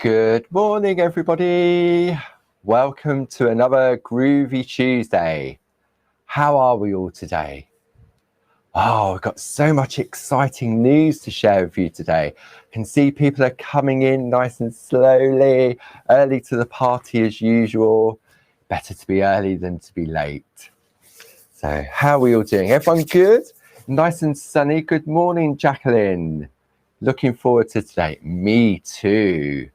Good morning, everybody. Welcome to another Groovy Tuesday. How are we all today? Oh, we've got so much exciting news to share with you today. I can see people are coming in nice and slowly, early to the party as usual. Better to be early than to be late. So how are we all doing? Everyone good? Nice and sunny. Good morning, Jacqueline. Looking forward to today. Me too.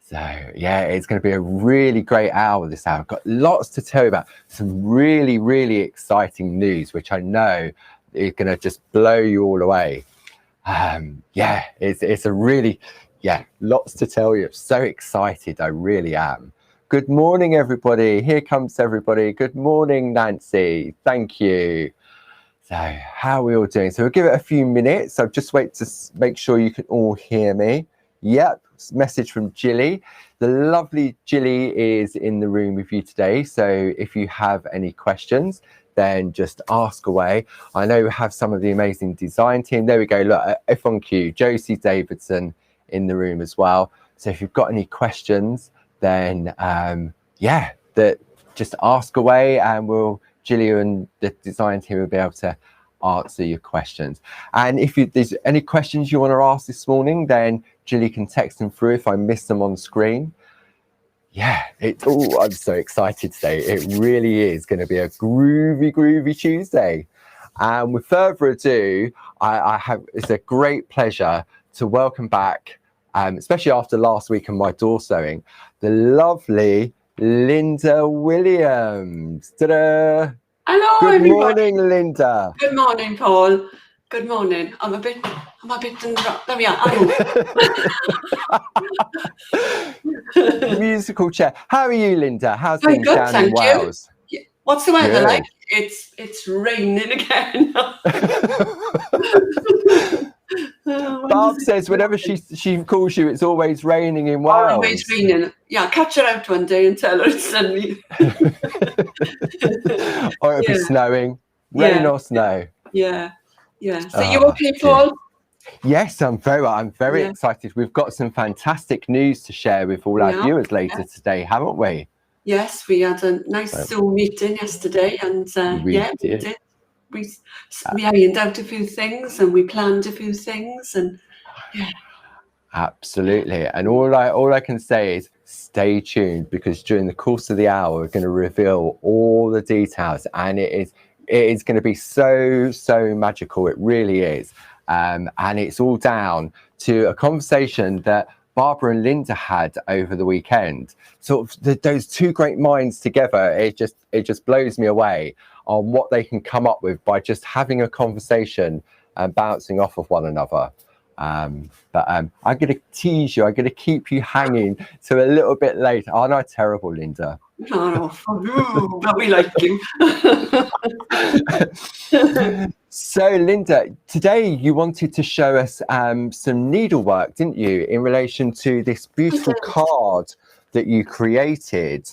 So yeah, it's going to be a really great hour this hour. I've got lots to tell you about, some really, really exciting news, which I know is going to just blow you all away. Yeah, it's a really, lots to tell you. I'm so excited, I really am. Good morning, everybody. Here comes everybody. Good morning, Nancy. Thank you. So how are we all doing? So we'll give it a few minutes. So just wait to make sure you can all hear me. Yep, message from Jilly. The lovely Jilly is in the room with you today. So if you have any questions, then just ask away. I know we have some of the amazing design team. There we go. Look, F on Q, Josie Davidson in the room as well. So if you've got any questions, then just ask away, and Jilly and the design team will be able to answer your questions. And if there's any questions you want to ask this morning, then Jilly can text them through if I miss them on screen. Yeah, I'm so excited today. It really is going to be a groovy Tuesday. And with further ado, it's a great pleasure to welcome back, especially after last week and my door sewing, the lovely Linda Williams. Ta-da! Hello, Good everybody. Morning, Linda. Good morning, Paul. Good morning. I'm a bit there we are. Musical chair. How are you, Linda? How's Very things good, down in Wales? Yeah. What's the weather Good. like? It's raining again. Barb says whenever she calls you, it's always raining in Wales. Always raining. Yeah, catch her out one day and tell her it's suddenly. Or it'll be snowing, rain or snow. Yeah. So you okay, Paul? Yes, I'm very well. I'm very excited. We've got some fantastic news to share with all our viewers later today, haven't we? Yes, we had a nice Zoom meeting yesterday, and we did. We ironed out a few things, and we planned a few things, and absolutely. And all I can say is stay tuned, because during the course of the hour we're going to reveal all the details, and it is going to be so magical. It really is. And it's all down to a conversation that Barbara and Linda had over the weekend. Sort of those two great minds together, it just blows me away on what they can come up with by just having a conversation and bouncing off of one another. But I'm going to tease you. I'm going to keep you hanging to a little bit late. Aren't I terrible, Linda? No, but we like you. So, Linda, today you wanted to show us some needlework, didn't you, in relation to this beautiful card that you created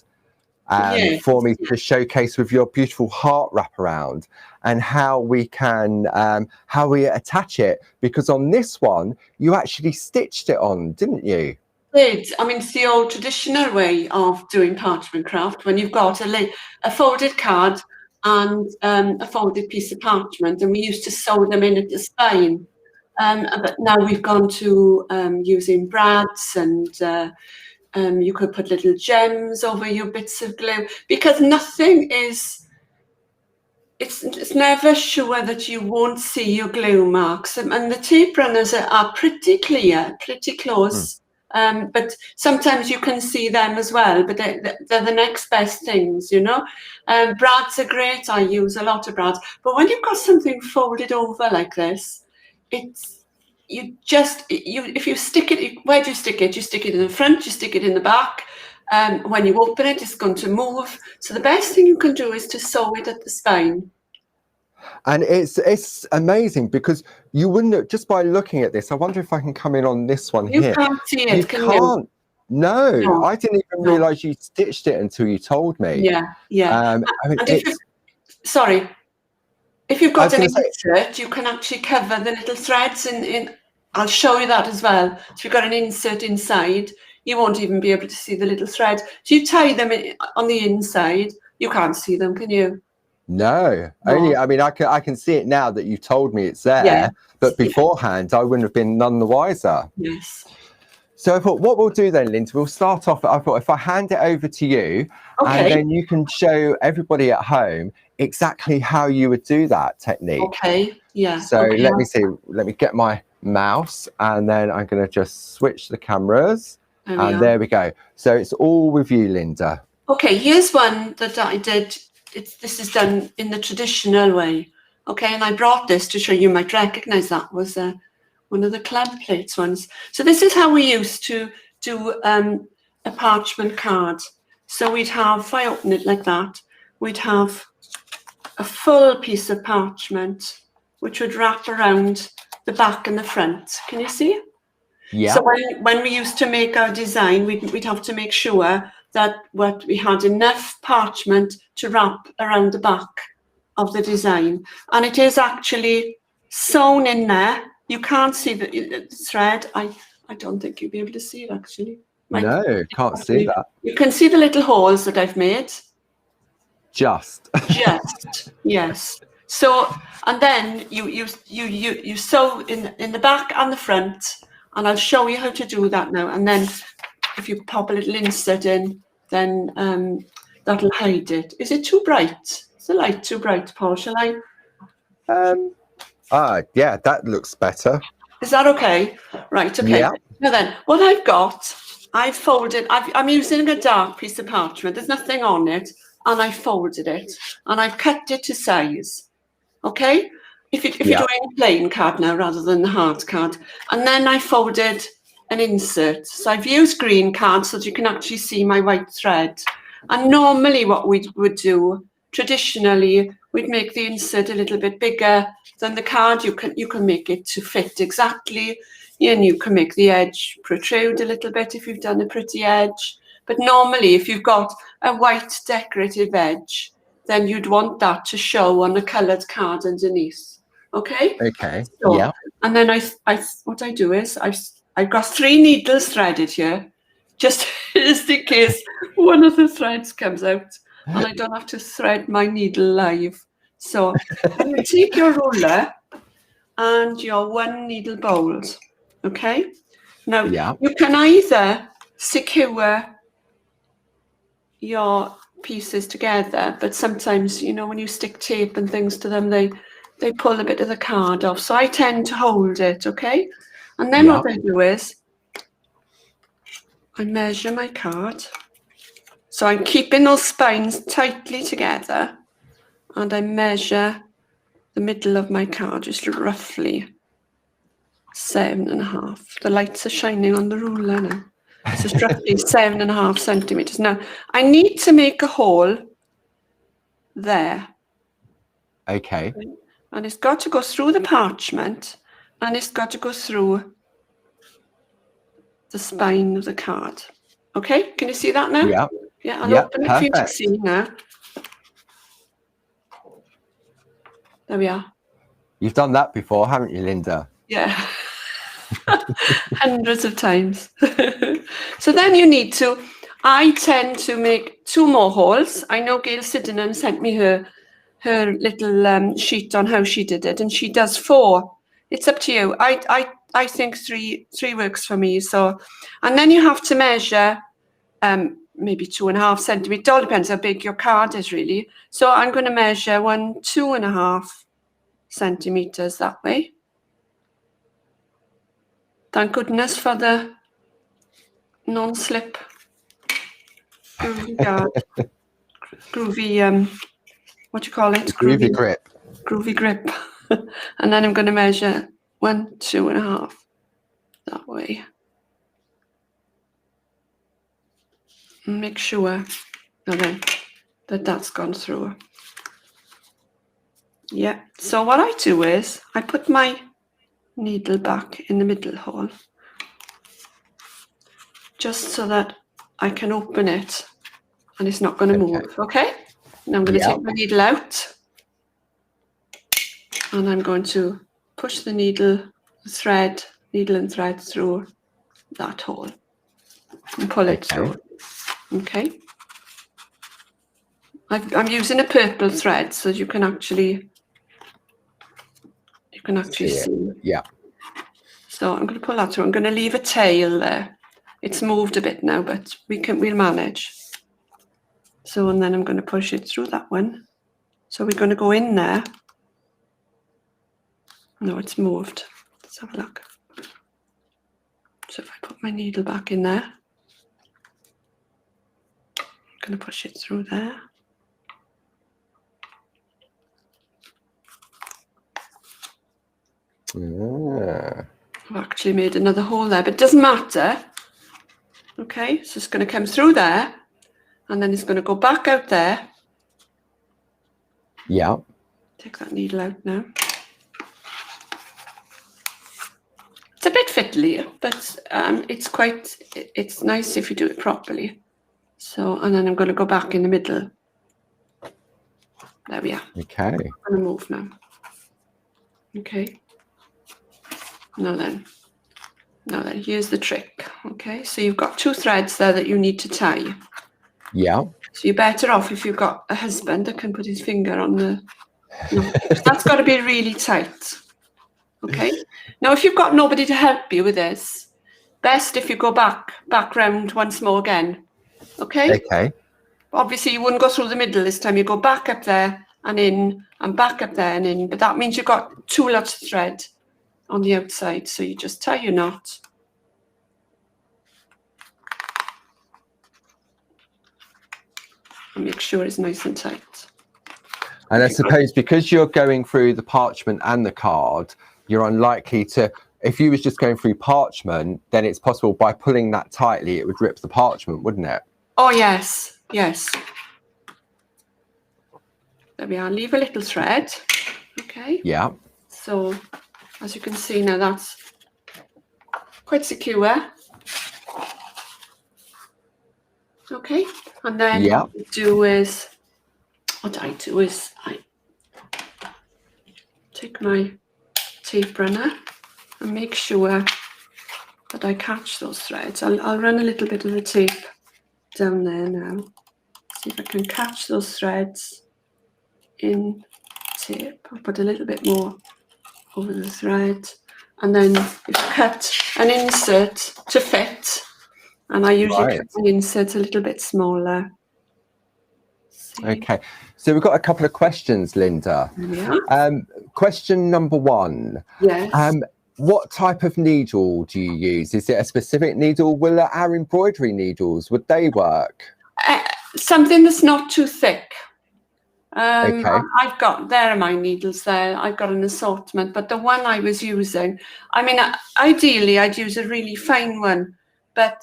for me to showcase with your beautiful heart wraparound, and how we can attach it, because on this one you actually stitched it on, didn't you? I mean, it's the old traditional way of doing parchment craft, when you've got a folded card and a folded piece of parchment, and we used to sew them in at the spine. But now we've gone to using brads, and you could put little gems over your bits of glue, because nothing is. It's never sure that you won't see your glue marks, and the tape runners are pretty clear, pretty close. But sometimes you can see them as well, but they're the next best things, you know. Brads are great. I use a lot of brads, but when you've got something folded over like this, if you stick it, where do you stick it? You stick it in the front, you stick it in the back. When you open it, it's going to move. So the best thing you can do is to sew it at the spine. And it's amazing, because you wouldn't, just by looking at this, I wonder if I can come in on this one here. You can't see it, can you? No, I didn't even realise you stitched it until you told me. Yeah. Sorry. If you've got an insert, you can actually cover the little threads in. I'll show you that as well. So you've got an insert inside, you won't even be able to see the little thread. So you tie them on the inside, you can't see them, can you? No, only, I mean, I can see it now that you told me it's there, Yeah. but beforehand I wouldn't have been none the wiser. Yes. So I thought, what we'll do then, Linda, we'll start off. I thought if I hand it over to you, and Okay. then you can show everybody at home exactly how you would do that technique. Okay. Yeah. So okay. let me see. Let me get my mouse, and then I'm going to just switch the cameras, and there we go. So it's all with you, Linda. Okay. Here's one that I did. This is done in the traditional way. Okay, and I brought this to show you might recognise that was one of the club plates ones. So this is how we used to do a parchment card. So we'd have, if I open it like that, we'd have a full piece of parchment which would wrap around the back and the front. Can you see? Yeah. So when we used to make our design, we'd have to make sure that we had enough parchment to wrap around the back of the design, and it is actually sewn in there. You can't see the thread. I don't think you'll be able to see it actually. No, can't see that. You can see the little holes that I've made. Just. Yes. So, and then you sew in the back and the front, and I'll show you how to do that now. And then if you pop a little insert in, then that'll hide it. Is it too bright? Is the light too bright, Paul? Shall I? Yeah, that looks better. Is that okay? Right, okay. Yeah. Now then, what I've got, I've folded, I'm using a dark piece of parchment. There's nothing on it, and I folded it, and I've cut it to size. Okay? If you're doing a plain card now rather than the hard card. And then I folded an insert. So I've used green cards so that you can actually see my white thread. And normally what we would do, traditionally, we'd make the insert a little bit bigger than the card. You can make it to fit exactly, and you can make the edge protrude a little bit if you've done a pretty edge. But normally, if you've got a white decorative edge, then you'd want that to show on a coloured card underneath. Okay? Okay. So, yeah. And then what I do is I've got 3 needles threaded here, just in case one of the threads comes out and I don't have to thread my needle live. So you take your ruler and your 1 needle bolt. Okay? Now you can either secure your pieces together, but sometimes, when you stick tape and things to them, they pull a bit of the card off. So I tend to hold it, okay? And then what I do is I measure my card. So I'm keeping those spines tightly together, and I measure the middle of my card, just roughly 7.5. The lights are shining on the ruler now. So it's roughly 7.5 centimeters. Now I need to make a hole there. Okay. And it's got to go through the parchment, and it's got to go through the spine of the card. Okay, can you see that now? Yeah. Yeah, I'll open it for you to see now. There we are. You've done that before, haven't you, Linda? Yeah. Hundreds of times. So then you need to, I tend to make 2 more holes. I know Gail Sydenham sent me her little sheet on how she did it, and she does 4. It's up to you. I think 3 works for me. So, and then you have to measure maybe 2.5 centimeters. It all depends how big your card is, really. So I'm going to measure 2.5 centimeters that way. Thank goodness for the non-slip Groovi, what do you call it? Groovi grip. Groovi grip. And then I'm going to measure 2.5 that way. And make sure that that's gone through. Yeah, so what I do is I put my needle back in the middle hole, just so that I can open it and it's not going to move. Okay, now I'm going to take my needle out, and I'm going to push the needle and thread through that hole. and pull it through. Okay. I'm using a purple thread so you can actually see. Yeah. So I'm going to pull that through. I'm going to leave a tail there. It's moved a bit now, but we'll manage. So, and then I'm going to push it through that one. So we're going to go in there. No, it's moved. Let's have a look. So if I put my needle back in there, I'm going to push it through there. I've actually made another hole there, but it doesn't matter. Okay, so it's going to come through there, and then it's going to go back out there. Yeah. Take that needle out now. It's a bit fiddly, but it's nice if you do it properly. So, and then I'm going to go back in the middle. There we are. Okay. I'm going to move now. Okay. Now then, here's the trick. Okay, so you've got 2 threads there that you need to tie. Yeah. So you're better off if you've got a husband that can put his finger on the... That's got to be really tight. Okay. Now, if you've got nobody to help you with this, best if you go back round once more again. Okay. Okay. Obviously, you wouldn't go through the middle this time. You go back up there and in, and back up there and in. But that means you've got 2 lots of thread on the outside. So you just tie your knot. And make sure it's nice and tight. And I suppose because you're going through the parchment and the card, you're unlikely to, if you was just going through parchment, then it's possible by pulling that tightly, it would rip the parchment, wouldn't it? Oh, yes, yes. There we are, leave a little thread, okay? Yeah. So, as you can see now, that's quite secure. Okay, and then what I do is I take my tape runner and make sure that I catch those threads. I'll run a little bit of the tape down there now. See if I can catch those threads in tape. I'll put a little bit more over the thread, and then you cut an insert to fit. And I usually cut the insert a little bit smaller. Okay, so we've got a couple of questions, Linda. Yeah. Question number 1. Yes. What type of needle do you use? Is it a specific needle? Will our embroidery needles, would they work? Something that's not too thick. Okay. There are my needles there. I've got an assortment, but the one I was using, I mean, ideally I'd use a really fine one, but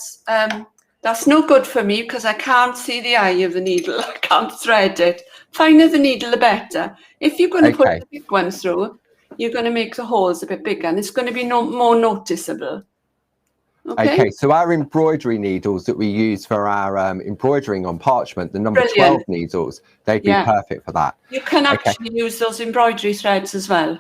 that's no good for me because I can't see the eye of the needle. I can't thread it. Finer the needle, the better. If you're going to put the big one through, you're going to make the holes a bit bigger and it's going to be more noticeable. Okay, so our embroidery needles that we use for our embroidering on parchment, the number 12 needles, they'd be perfect for that. You can actually use those embroidery threads as well.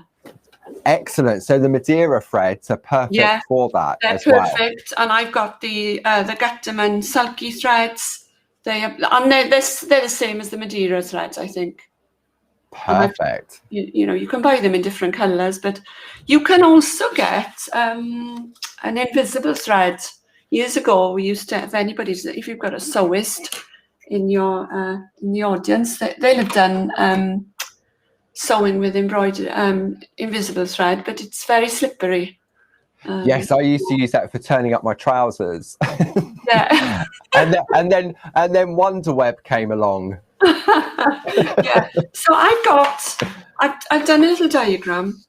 Excellent. So the Madeira threads are perfect for that as well. They're perfect. And I've got the Gutterman sulky threads. They're the same as the Madeira threads, I think. Perfect. You know, you can buy them in different colours, but you can also get an invisible thread. Years ago, we used to, if you've got a sewist in the audience, they'll have done sewing with embroidered invisible thread, but it's very slippery. Yes, I used to use that for turning up my trousers. Yeah. and then Wonder Web came along. Yeah. So I've done a little diagram.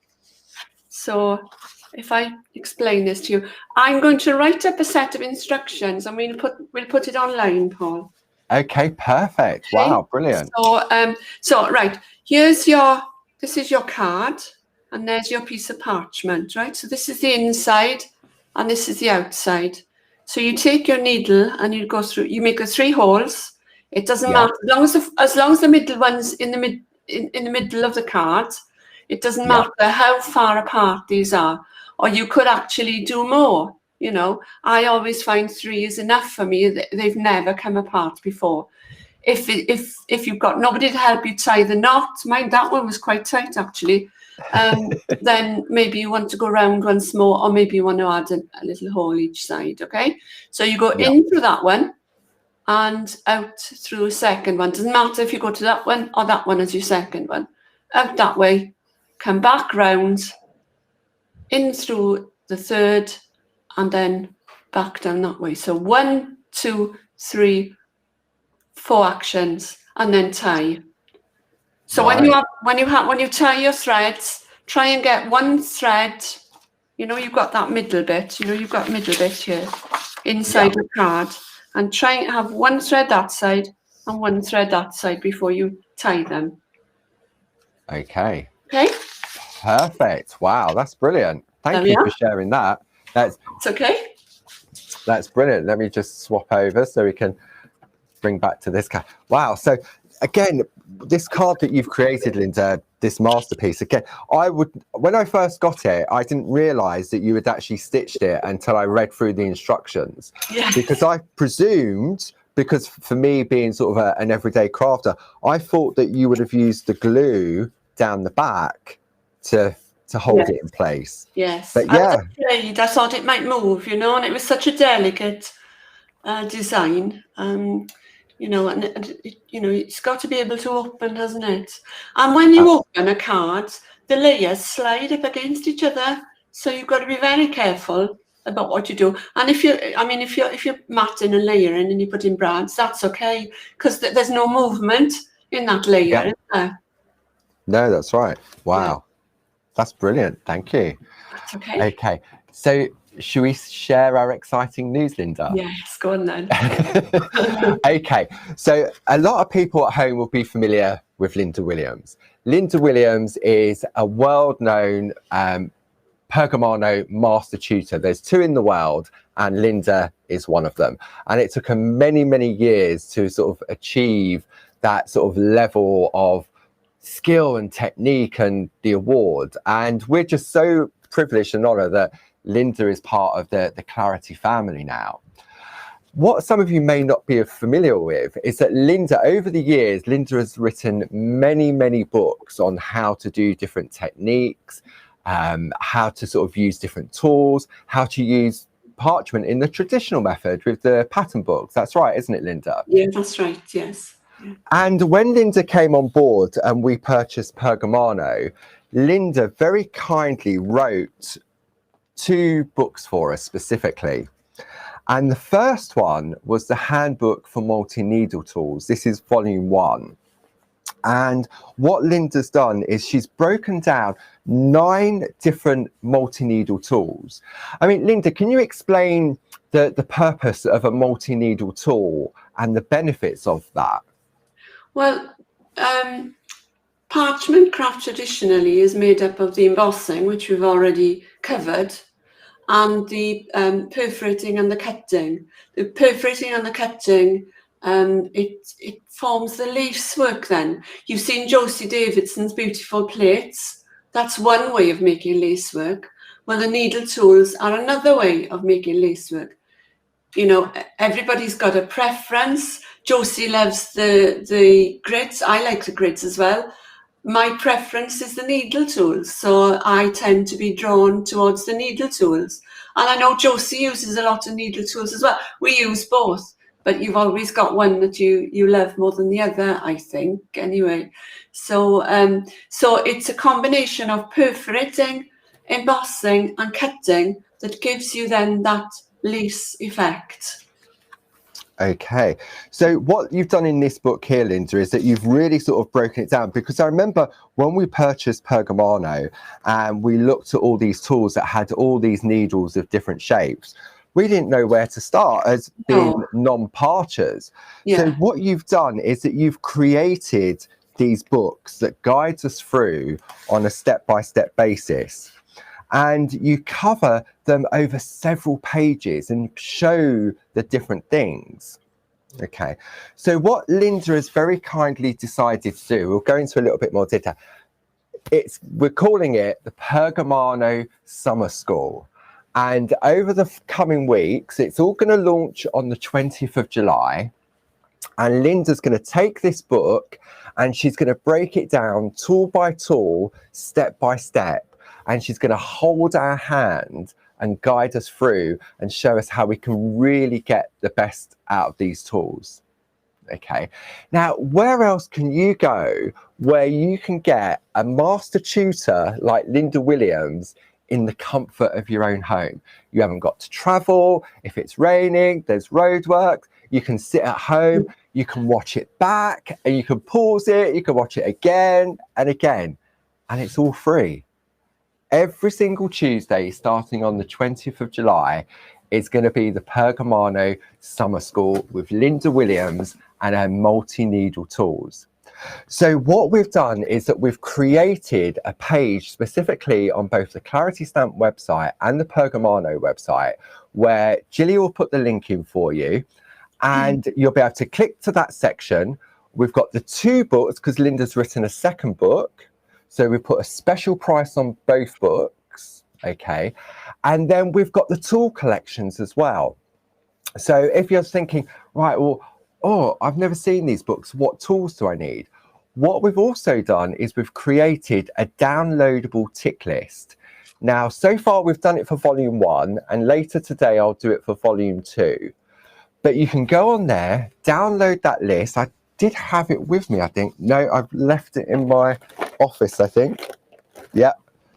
So if I explain this to you, I'm going to write up a set of instructions and we'll put it online, Paul. Okay, perfect. Okay. Wow, brilliant. So right, this is your card and there's your piece of parchment, right? So this is the inside and this is the outside. So you take your needle and you go through, you make the 3 holes. It doesn't matter, as long as the middle one's in the middle of the card, it doesn't matter how far apart these are, or you could actually do more. You know, I always find 3 is enough for me. They've never come apart before. If you've got nobody to help you tie the knot, mind that one was quite tight actually. Then maybe you want to go round once more, or maybe you want to add a little hole each side. Okay, so you go in through that one and out through a second one. Doesn't matter if you go to that one or that one as your second one. Out that way, come back round, in through the third, and then back down that way. So 1, 2, 3, 4 actions, and then tie. So when you tie your threads, try and get one thread. You know, you've got that middle bit. You know, you've got middle bit here inside the card, and try and have one thread that side and one thread that side before you tie them. Okay. Okay. Perfect. Wow, that's brilliant. Thank you for sharing that. It's okay. That's brilliant. Let me just swap over so we can bring back to this card. Wow. So again, this card that you've created, Linda, this masterpiece, again, when I first got it, I didn't realize that you had actually stitched it until I read through the instructions. Yeah. Because I presumed, because for me being sort of an everyday crafter, I thought that you would have used the glue down the back to hold it in place. Yes. But I thought it might move, you know, and it was such a delicate design. You know, and it's got to be able to open, hasn't it? And when you open a card, the layers slide up against each other, so you've got to be very careful about what you do. And if you're matting and layering and you put in brads, that's okay, because there's no movement in that layer, is there? No, that's right. Wow, that's brilliant. Thank you. That's okay. Okay, so should we share our exciting news, Linda? Yes, go on then. Okay, so a lot of people at home will be familiar with Linda Williams. Linda Williams is a world-known Pergamono master tutor. There's 2 in the world, and Linda is one of them. And it took her many, many years to sort of achieve that sort of level of skill and technique and the award. And we're just so privileged and honoured that Linda is part of the Clarity family now. What some of you may not be familiar with is that Linda, over the years, Linda has written many, many books on how to do different techniques, how to sort of use different tools, how to use parchment in the traditional method with the pattern books. That's right, isn't it, Linda? Yeah, that's right, yes. And when Linda came on board and we purchased Pergamono, Linda very kindly wrote 2 books for us specifically. And the first one was the Handbook for Multi-Needle Tools. This is volume 1. And what Linda's done is she's broken down 9 different multi-needle tools. I mean, Linda, can you explain the purpose of a multi-needle tool and the benefits of that? Well, parchment craft traditionally is made up of the embossing, which we've already covered, and the perforating and the cutting. The perforating and the cutting, it forms the lace work then. You've seen Josie Davidson's beautiful plates. That's one way of making lace work. Well, the needle tools are another way of making lace work. You know, everybody's got a preference. Josie loves the grids. I like the grids as well. My preference is the needle tools, so I tend to be drawn towards the needle tools. And I know Josie uses a lot of needle tools as well. We use both, but you've always got one that you love more than the other, I think, anyway. So so it's a combination of perforating, embossing and cutting that gives you then that lace effect. Okay, so what you've done in this book here, Linda, is that you've really sort of broken it down, because I remember when we purchased Pergamono and we looked at all these tools that had all these needles of different shapes, we didn't know where to start as being non-parchers. Yeah. So what you've done is that you've created these books that guides us through on a step-by-step basis. And you cover them over several pages and show the different things. Okay, so what Linda has very kindly decided to do, we'll go into a little bit more detail. We're calling it the Pergamono Summer School. And over the coming weeks, it's all going to launch on the 20th of July. And Linda's going to take this book and she's going to break it down tool by tool, step by step. And she's going to hold our hand and guide us through and show us how we can really get the best out of these tools. Okay, now where else can you go where you can get a master tutor like Linda Williams in the comfort of your own home? You haven't got to travel. If it's raining, there's road work. You can sit at home, you can watch it back, and you can pause it, you can watch it again and again, and it's all free. Every single Tuesday, starting on the 20th of July, is going to be the Pergamono Summer School with Linda Williams and her multi-needle tools. So what we've done is that we've created a page specifically on both the Clarity Stamp website and the Pergamono website, where Gilly will put the link in for you, and you'll be able to click to that section. We've got the 2 books because Linda's written a second book, so we put a special price on both books. Okay, and then we've got the tool collections as well. So if you're thinking, right, well, oh, I've never seen these books, what tools do I need? What we've also done is we've created a downloadable tick list. Now, so far we've done it for volume 1, and later today I'll do it for volume 2. But you can go on there, download that list. I did have it with me, I think. No, I've left it in my office, I think. Yeah,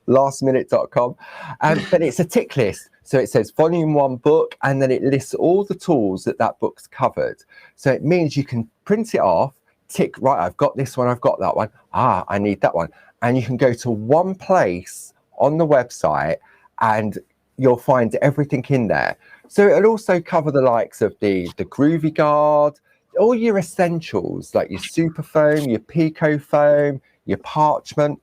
lastminute.com. But it's a tick list. So it says volume 1 book, and then it lists all the tools that book's covered. So it means you can print it off, tick, right, I've got this one, I've got that one. Ah, I need that one. And you can go to one place on the website and you'll find everything in there. So it'll also cover the likes of the Groovi guard, all your essentials like your super foam, your pico foam, your parchment.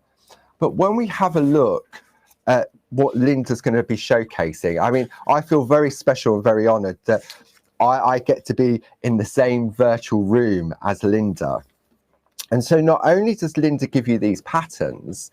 But when we have a look at what Linda's going to be showcasing, I mean, I feel very special and very honoured that I get to be in the same virtual room as Linda. And so not only does Linda give you these patterns,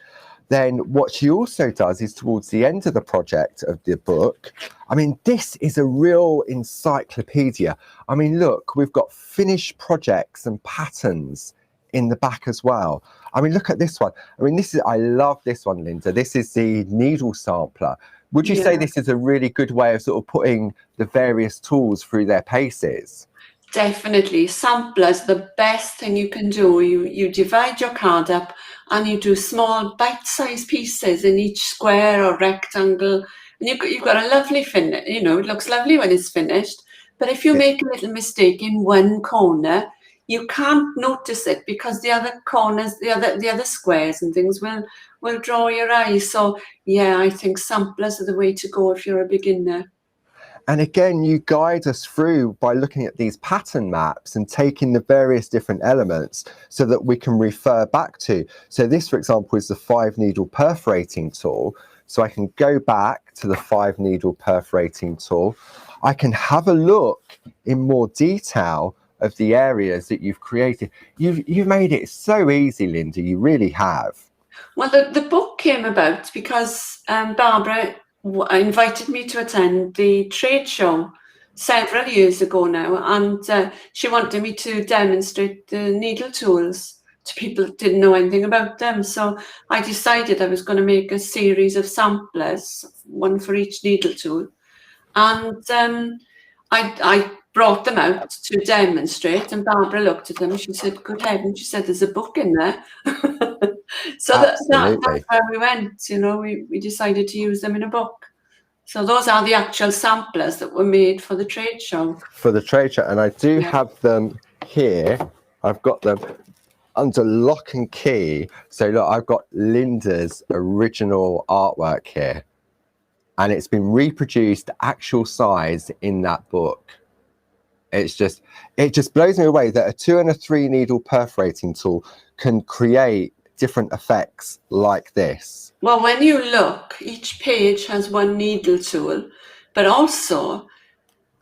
then what she also does is towards the end of the project of the book, I mean, this is a real encyclopedia. I mean, look, we've got finished projects and patterns in the back as well. I mean, look at this one. I mean, I love this one, Linda. This is the needle sampler. Would you say this is a really good way of sort of putting the various tools through their paces? Definitely. Samplers, the best thing you can do. You divide your card up and you do small bite-sized pieces in each square or rectangle. And you've got a lovely finish. You know, it looks lovely when it's finished. But if you make a little mistake in one corner, you can't notice it because the other corners, the other squares and things will draw your eye. So yeah, I think samplers are the way to go if you're a beginner. And again, you guide us through by looking at these pattern maps and taking the various different elements so that we can refer back to. So this, for example, is the 5-needle perforating tool. So I can go back to the 5-needle perforating tool. I can have a look in more detail of the areas that you've created. You've made it so easy, Linda. You really have. Well, the book came about because Barbara invited me to attend the trade show several years ago now, and she wanted me to demonstrate the needle tools to people that didn't know anything about them. So I decided I was going to make a series of samplers, one for each needle tool, and I brought them out to demonstrate, and Barbara looked at them. She said, "Good heavens," she said, "there's a book in there." So that's where we went. You know, we decided to use them in a book. So those are the actual samplers that were made for the trade show. For the trade show, and I do have them here. I've got them under lock and key. So look, I've got Linda's original artwork here, and it's been reproduced actual size in that book. It just blows me away that a 2 and a 3 needle perforating tool can create different effects like this. Well, when you look, each page has one needle tool, but also,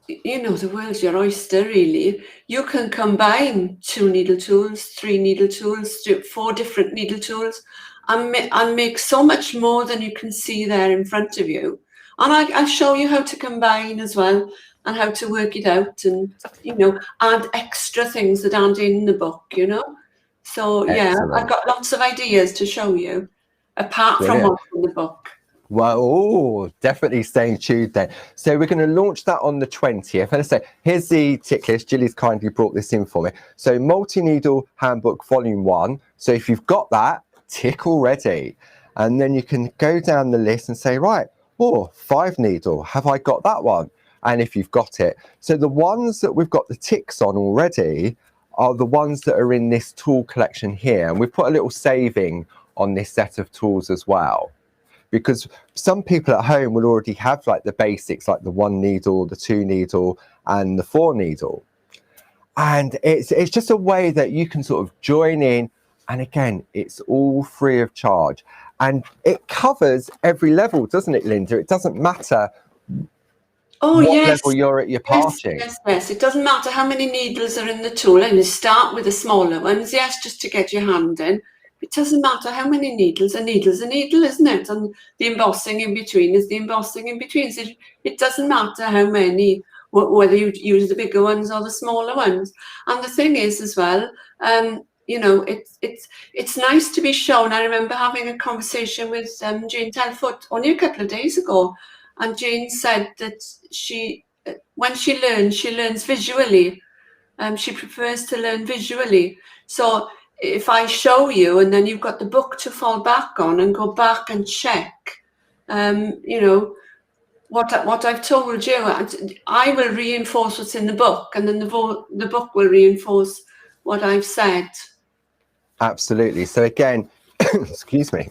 you know, the world's your oyster, really. You can combine 2 needle tools, 3 needle tools, 4 different needle tools, and make so much more than you can see there in front of you. And I'll show you how to combine as well and how to work it out and, you know, add extra things that aren't in the book, you know. So, yeah, I've Excellent. got lots of ideas to show you, apart from Brilliant. what's in the book. Well, definitely staying tuned then. So we're going to launch that on the 20th. And I say, here's the tick list. Gilly's kindly brought this in for me. So Multi-Needle Handbook Volume 1. So if you've got that, tick already. And then you can go down the list and say, right, 5 needle, have I got that one? And if you've got it. So the ones that we've got the ticks on already are the ones that are in this tool collection here. And we've put a little saving on this set of tools as well, because some people at home will already have like the basics, like the 1 needle, the 2 needle and the 4 needle. And it's just a way that you can sort of join in. And again, it's all free of charge. And it covers every level, doesn't it, Linda? It doesn't matter what level you're at your parching. Yes. It doesn't matter how many needles are in the tool. And you start with the smaller ones, yes, just to get your hand in. It doesn't matter how many needles. A needle's a needle, isn't it? And the embossing in between is the embossing in between. So it doesn't matter how many, whether you use the bigger ones or the smaller ones. And the thing is as well, you know, it's nice to be shown. I remember having a conversation with Jane Telfoot only a couple of days ago, and Jane said that when she learns visually. She prefers to learn visually. So if I show you and then you've got the book to fall back on and go back and check, you know, what I've told you, I will reinforce what's in the book, and then the book will reinforce what I've said. Absolutely. So again, excuse me,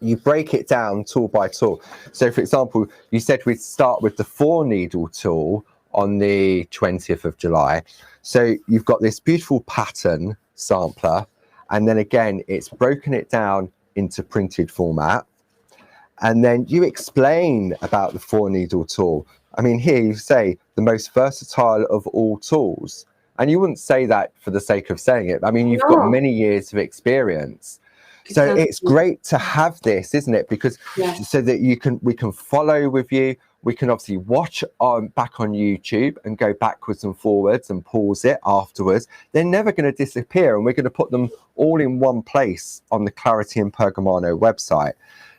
you break it down tool by tool. So for example, you said we'd start with the 4 needle tool on the 20th of July. So you've got this beautiful pattern sampler, and then again, it's broken it down into printed format. And then you explain about the 4 needle tool. I mean, here you say the most versatile of all tools. And you wouldn't say that for the sake of saying it. I mean, you've got many years of experience. So it's great to have this, isn't it? Because so that we can follow with you. We can obviously watch back on YouTube and go backwards and forwards and pause it afterwards. They're never going to disappear, and we're going to put them all in one place on the Clarity and Pergamono website.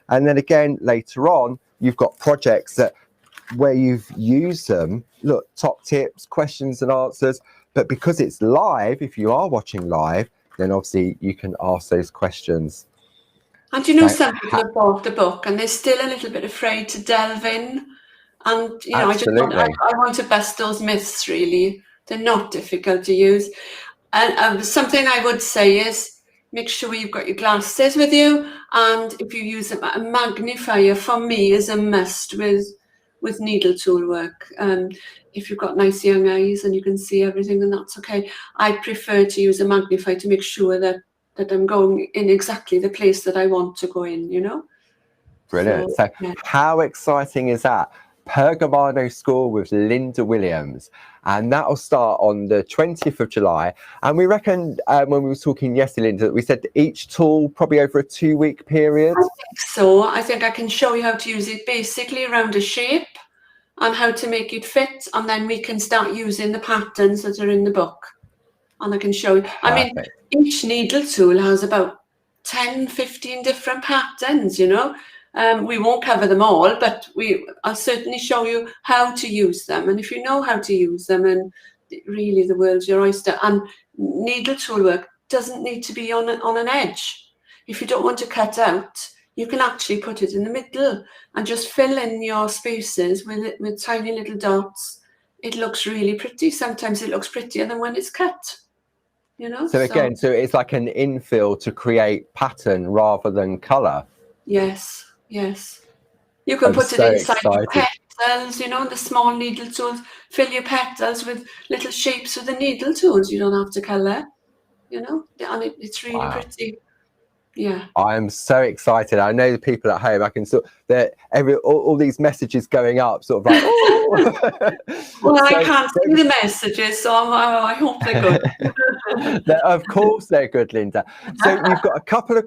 And then again, later on, you've got projects where you've used them. Look, top tips, questions and answers. But because it's live, if you are watching live, then obviously you can ask those questions. And you know, some people have bought the book and they're still a little bit afraid to delve in. And, you know, I want to bust those myths, really. They're not difficult to use. And something I would say is, make sure you've got your glasses with you. And if you use a magnifier, for me, is a must with needle tool work. If you've got nice young eyes and you can see everything, then that's okay. I prefer to use a magnifier to make sure that I'm going in exactly the place that I want to go in, you know? Brilliant. So how exciting is that? Pergamono School with Linda Williams, and that'll start on the 20th of July. And we reckon when we were talking yesterday, Linda, we said each tool probably over a 2-week period. I think so. I think I can show you how to use it basically around a shape and how to make it fit, and then we can start using the patterns that are in the book, and I can show you. I mean, each needle tool has about 10-15 different patterns, you know. We won't cover them all, but I'll certainly show you how to use them. And if you know how to use them, and really the world's your oyster. And needle tool work doesn't need to be on an edge. If you don't want to cut out, you can actually put it in the middle and just fill in your spaces with tiny little dots. It looks really pretty. Sometimes it looks prettier than when it's cut, you know. So again, so it's like an infill to create pattern rather than colour. Yes. You can put it inside your petals, you know, the small needle tools. Fill your petals with little shapes with the needle tools. You don't have to colour, you know, and it's really pretty. Yeah. I'm so excited. I know the people at home, I can sort that all these messages going up, sort of like, oh. Well, So, I can't see the messages, so I hope they're good. of course they're good, Linda. So you've got a couple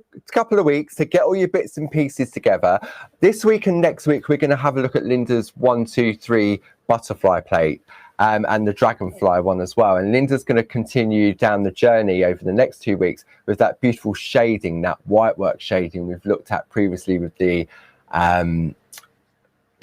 of weeks to get all your bits and pieces together. This week and next week, we're going to have a look at Linda's 1, 2, 3 butterfly plate. And the dragonfly one as well. And Linda's going to continue down the journey over the next 2 weeks with that beautiful shading, that whitework shading we've looked at previously with the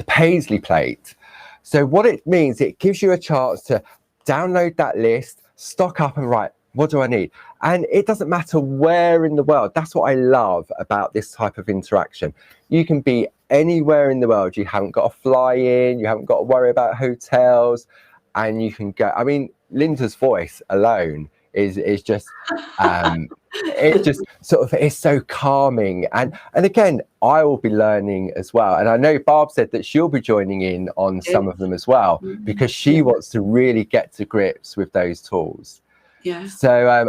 paisley plate. So what it means, it gives you a chance to download that list, stock up and write, what do I need? And it doesn't matter where in the world. That's what I love about this type of interaction. You can be anywhere in the world. You haven't got to fly in, you haven't got to worry about hotels. And you can go, I mean, Linda's voice alone is just, it just sort of is so calming. And again, I will be learning as well. And I know Barb said that she'll be joining in on some of them as well, because she wants to really get to grips with those tools. Yeah. So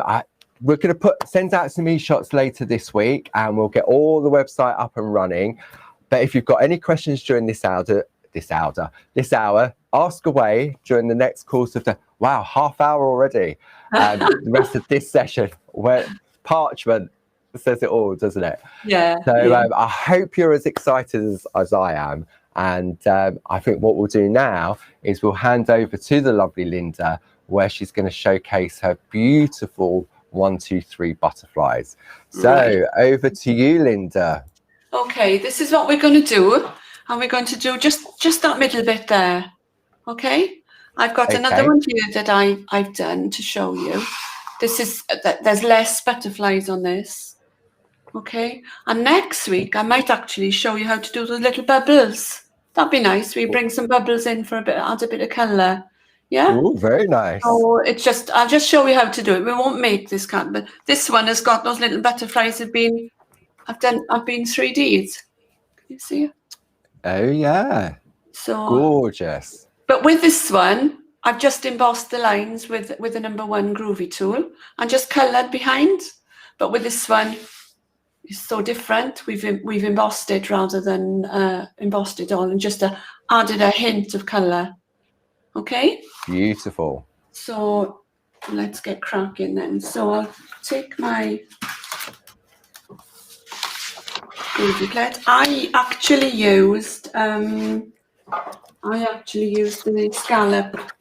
we're going to send out some e-shots later this week, and we'll get all the website up and running. But if you've got any questions during this hour, ask away during the next course of the half hour already. The rest of this session, where Parchment says it all, doesn't it? Yeah. So I hope you're as excited as I am. And I think what we'll do now is we'll hand over to the lovely Linda, where she's going to showcase her beautiful 1, 2, 3 butterflies. So over to you, Linda. Okay, this is what we're going to do. And we're going to do just that middle bit there. Okay, I've got another one here that I've done to show you. This is there's less butterflies on this. Okay, and next week I might actually show you how to do the little bubbles. That'd be nice. We bring some bubbles in for add a bit of colour. Yeah. Oh, very nice. So I'll just show you how to do it. We won't make this card, but this one has got those little butterflies. I've been 3Ds. Can you see it? Oh yeah. So gorgeous. But with this one, I've just embossed the lines with the number 1 Groovi tool and just coloured behind. But with this one, it's so different. We've embossed it rather than embossed it all, and just added a hint of colour. Okay. Beautiful. So let's get cracking then. So I'll take my Groovi plate. I actually used the scallop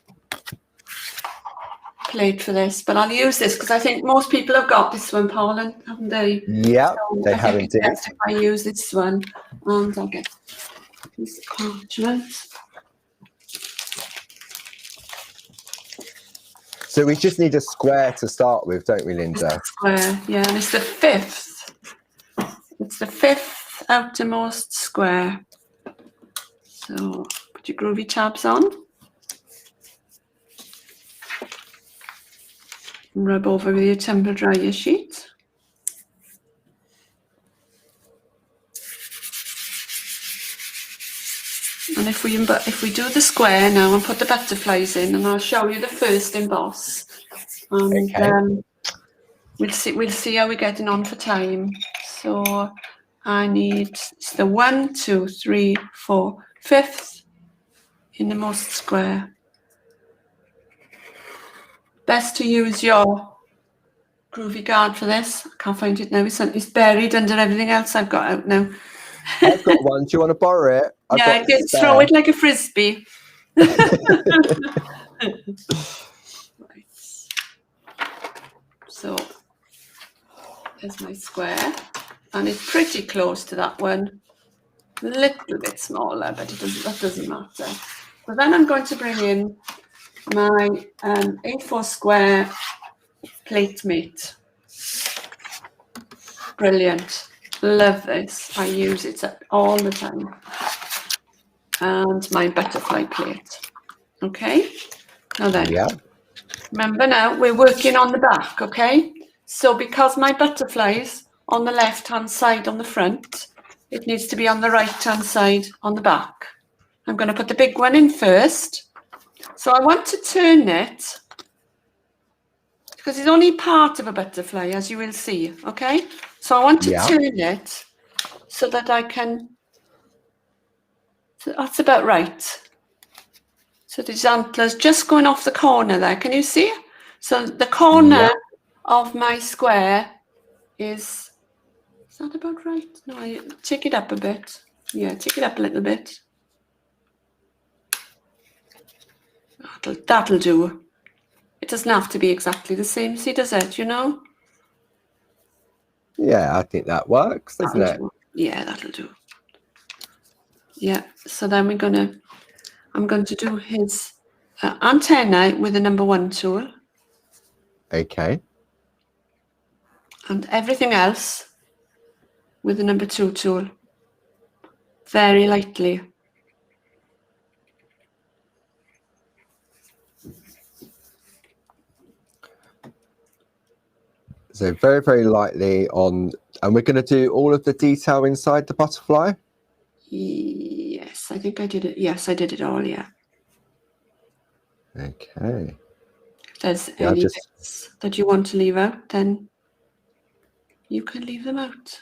plate for this, but I'll use this because I think most people have got this one, Paul, haven't they? Yeah, so they have indeed. If I use this one, and I'll get this parchment. So we just need a square to start with, don't we, Linda? Square, yeah, and it's the 5th. It's the 5th outermost square. So put your Groovi tabs on. Rub over with your temper dryer sheet. And if we do the square now and put the butterflies in, and I'll show you the first emboss. And we'll see how we're getting on for time. So I need the 1, 2, 3, 4, 5th innermost square. Best to use your Groovi guard for this. I can't find it now. It's buried under everything else I've got out now. I've got one. Do you want to borrow it? Yeah, throw it like a frisbee. Right. So there's my square, and it's pretty close to that one. A little bit smaller, but that doesn't matter. So then I'm going to bring in my A4 square plate mate. Brilliant. Love this. I use it all the time. And my butterfly plate. Okay. Now then, remember now we're working on the back. Okay. So because my butterfly's on the left-hand side on the front, it needs to be on the right-hand side on the back. I'm going to put the big one in first. So I want to turn it because it's only part of a butterfly, as you will see, okay? So I want to Yeah. turn it so that I can, so that's about right. So these antlers just going off the corner there, can you see? So the corner of my square is that about right? No, I take it up a bit. Yeah, take it up a little bit. That'll do. It doesn't have to be exactly the same, see, does it, you know? Yeah, I think that works, doesn't it? Yeah, that'll do. Yeah, so then I'm going to do his antenna with the number 1 tool. Okay. And everything else with the number 2 tool. Very lightly. So very, very lightly on, and we're going to do all of the detail inside the butterfly? Yes, I think I did it. Yes, I did it all, yeah. Okay. If there's any bits that you want to leave out, then you can leave them out.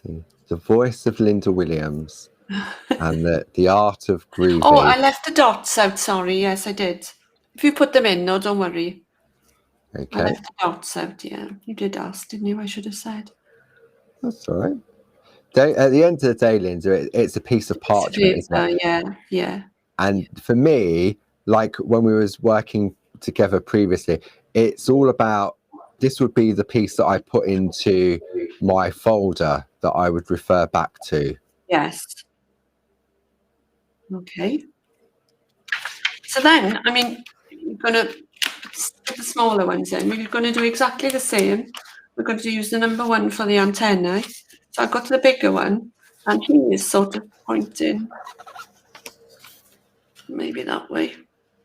See, the voice of Linda Williams and the art of Groovi. Oh, I left the dots out, sorry. Yes, I did. If you put them in, no, don't worry. Okay. I left the dots out, yeah. You did ask, didn't you? I should have said. That's all right. At the end of the day, Linda, it's a piece of parchment, isn't it? Yeah. And for me, like when we was working together previously, it's all about, this would be the piece that I put into my folder that I would refer back to. Yes. Okay. So then, I mean, you're going to put the smaller ones in. We're going to do exactly the same. We're going to use the number 1 for the antennae. So I've got the bigger one, and he is sort of pointing maybe that way.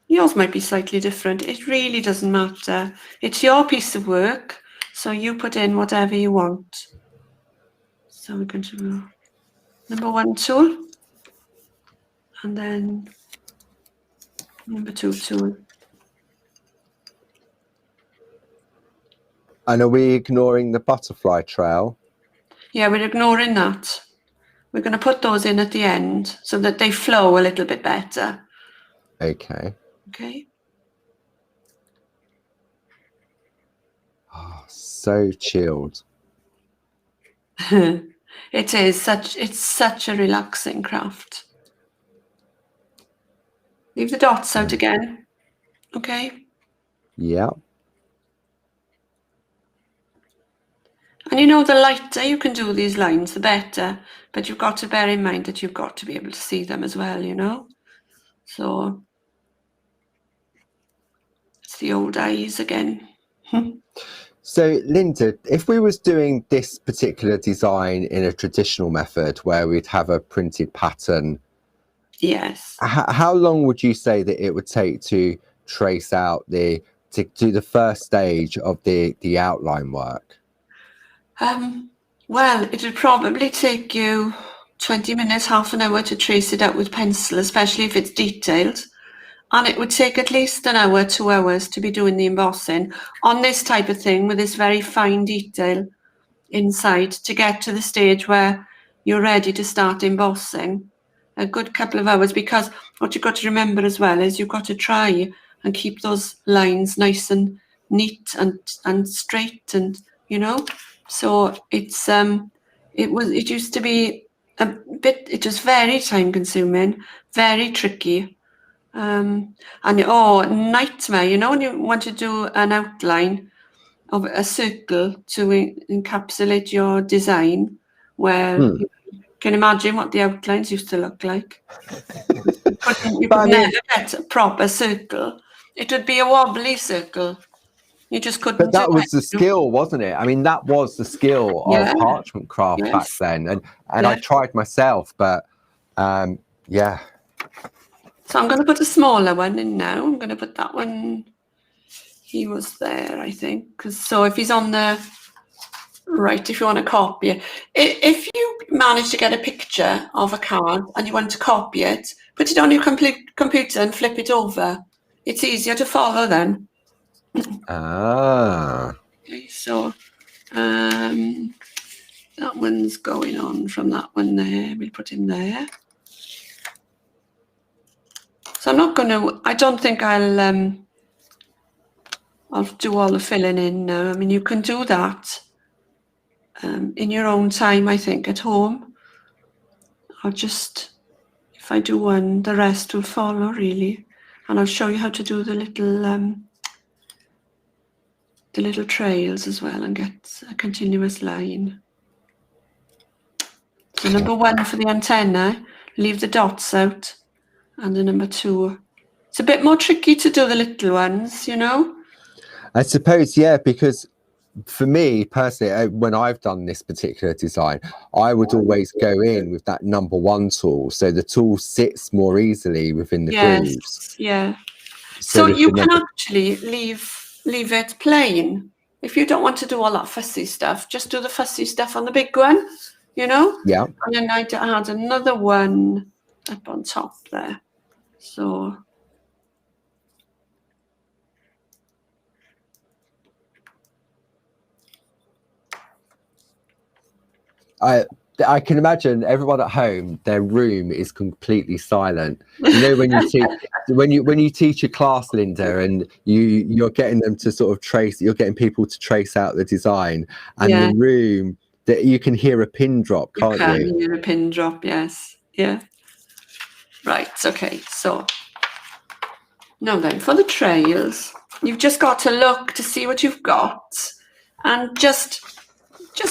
Yours might be slightly different. It really doesn't matter. It's your piece of work, so you put in whatever you want. So we're going to do number 1 tool, and then number 2 tool. And are we ignoring the butterfly trail? Yeah, we're ignoring that. We're going to put those in at the end so that they flow a little bit better. Okay. Okay. Oh, so chilled. It's such a relaxing craft. Leave the dots out again. Okay. Yeah. And you know, the lighter you can do these lines, the better. But you've got to bear in mind that you've got to be able to see them as well, you know. So it's the old eyes again. So, Linda, if we was doing this particular design in a traditional method where we'd have a printed pattern, yes, how long would you say that it would take to trace out to do the first stage of the outline work? well, it would probably take you 20 minutes, half an hour to trace it out with pencil, especially if it's detailed. And it would take at least an hour, 2 hours to be doing the embossing on this type of thing with this very fine detail inside to get to the stage where you're ready to start embossing. A good couple of hours, because what you've got to remember as well is you've got to try and keep those lines nice and neat and straight, and you know. So it used to be a bit, it was very time consuming, very tricky. And nightmare, you know, when you want to do an outline of a circle to encapsulate your design, where you can imagine what the outlines used to look like. You could never get a proper circle. It would be a wobbly circle. You just couldn't. But that was the skill, wasn't it? I mean, that was the skill of parchment craft back then. And I tried myself, but yeah. So I'm going to put a smaller one in now. I'm going to put that one. He was there, I think. So if he's on the right, if you want to copy it. If you manage to get a picture of a card and you want to copy it, put it on your computer and flip it over. it's easier to follow then. Ah. Okay, so that one's going on from that one there. We'll put in there. So I'm not going to, I don't think I'll do all the filling in now. I mean, you can do that in your own time, I think, at home. I'll just, if I do one, the rest will follow, really. And I'll show you how to do the little trails as well and get a continuous line. So number 1 for the antenna, leave the dots out. And the number 2. It's a bit more tricky to do the little ones, you know? I suppose, yeah, because for me personally, when I've done this particular design, I would always go in with that number 1 tool, so the tool sits more easily within the grooves. Yeah. So you can actually leave it plain. If you don't want to do all that fussy stuff, just do the fussy stuff on the big one, you know? Yeah. And then I add another one up on top there. So I can imagine everyone at home, their room is completely silent. You know, when you teach when you teach a class, Linda, and you're getting them to sort of trace, you're getting people to trace out the design, and the room, that you can hear a pin drop, can't you? You can hear a pin drop, yes. Yeah. Right, okay, so now then, for the trails, you've just got to look to see what you've got and just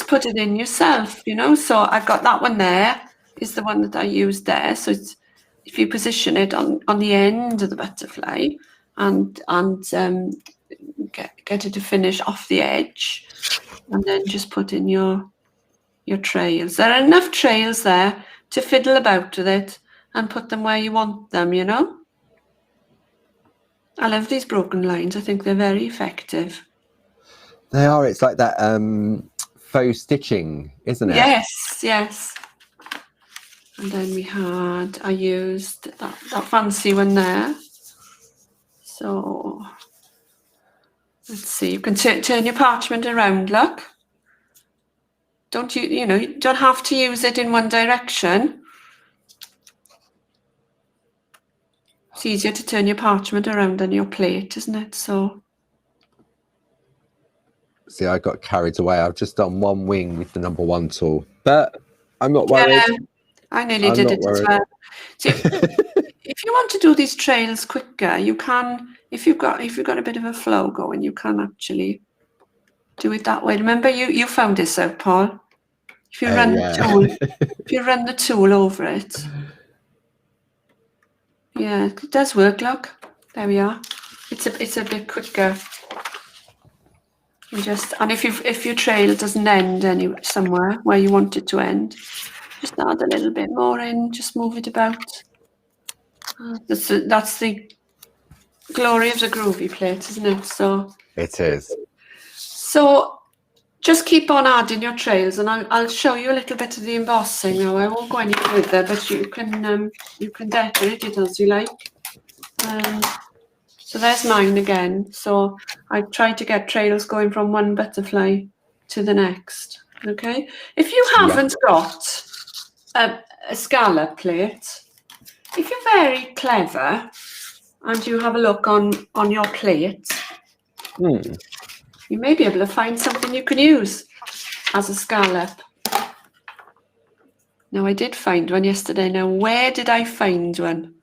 put it in yourself, you know. So I've got that one there, is the one that I used there. So it's, if you position it on the end of the butterfly and get it to finish off the edge, and then just put in your trails. There are enough trails there to fiddle about with it and put them where you want them, you know. I love these broken lines. I think they're very effective. They are. It's like that faux stitching, isn't it? Yes. And then I used that fancy one there. So let's see, you can turn your parchment around, look. You don't have to use it in one direction. It's easier to turn your parchment around than your plate, isn't it? So see, I got carried away. I've just done one wing with the number 1 tool, but I'm not worried. Yeah, I nearly did it as well. So if you want to do these trails quicker, you can. If you've got a bit of a flow going, you can actually do it that way. Remember, you found this out, Paul. If you run the tool over it. Yeah, it does work, look. There we are. It's a bit quicker. And if your trail doesn't end somewhere where you want it to end, just add a little bit more in, just move it about. That's the glory of the Groovi plate, isn't it? So it is. So just keep on adding your trails, and I'll show you a little bit of the embossing now. I won't go any further, but you can decorate it as you like. So there's mine again. So I tried to get trails going from one butterfly to the next. Okay. If you haven't got a scallop plate, if you're very clever and you have a look on your plate, you may be able to find something you can use as a scallop. Now, I did find one yesterday. Now, where did I find one?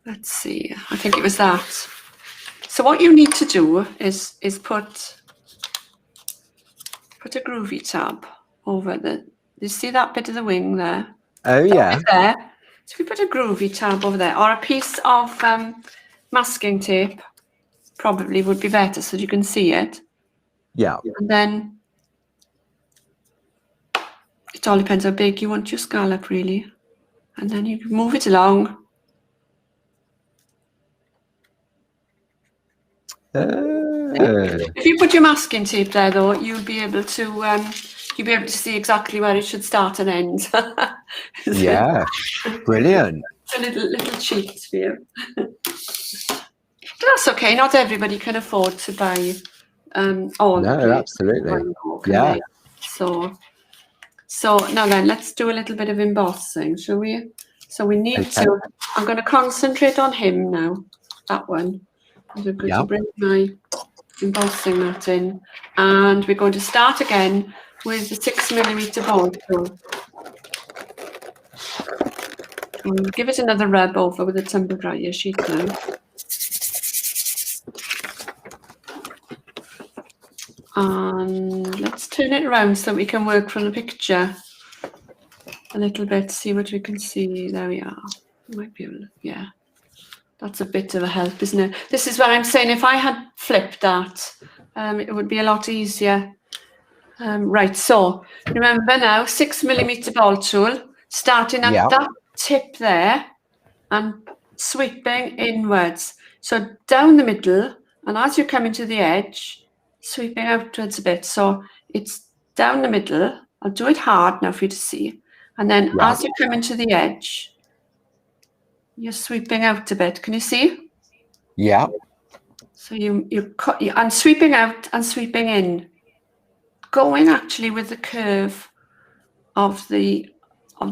Let's see. I think it was that. So what you need to do is put a Groovi tab over you see that bit of the wing there? Oh, yeah. There. So if you put a Groovi tab over there, or a piece of masking tape, probably would be better so you can see it. Yeah. And then it all depends how big you want your scallop, really. And then you can move it along. If you put your masking tape there, though, you'll be able to see exactly where it should start and end. Yeah. Brilliant. A little cheat for you. That's okay. Not everybody can afford to buy all the No, paper. absolutely. Can Yeah. they? So now then, let's do a little bit of embossing, shall we? So we need Okay. to. I'm going to concentrate on him now. That one. I'm going to bring my embossing mat in, and we're going to start again with the 6mm ball tool. And give it another rub over with a tumble dryer sheet now. And let's turn it around so we can work from the picture a little bit, see what we can see. There we are. Might be able to, yeah. That's a bit of a help, isn't it? This is what I'm saying. If I had flipped that, it would be a lot easier. Right, so remember now, 6mm ball tool, starting at that tip there and sweeping inwards. So down the middle, and as you come into the edge, sweeping outwards a bit. So it's down the middle. I'll do it hard now for you to see. And then as you come into the edge, you're sweeping out a bit. Can you see? Yeah. So you cut and sweeping out and sweeping in, going actually with the curve of the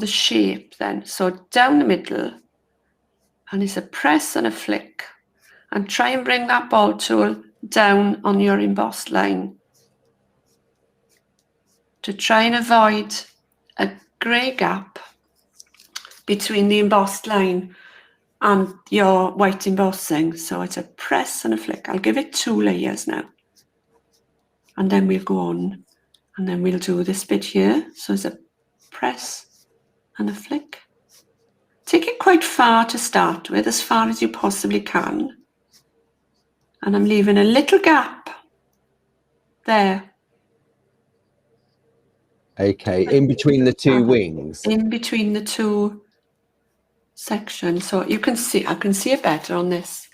shape then. So down the middle, and it's a press and a flick, and try and bring that ball tool down on your embossed line to try and avoid a grey gap between the embossed line and your white embossing. So it's a press and a flick. I'll give it 2 layers now. And then we'll go on and then we'll do this bit here. So it's a press and a flick. Take it quite far to start with, as far as you possibly can. And I'm leaving a little gap there. Okay, in between the 2 wings. In between the 2 sections. So you can see, I can see it better on this.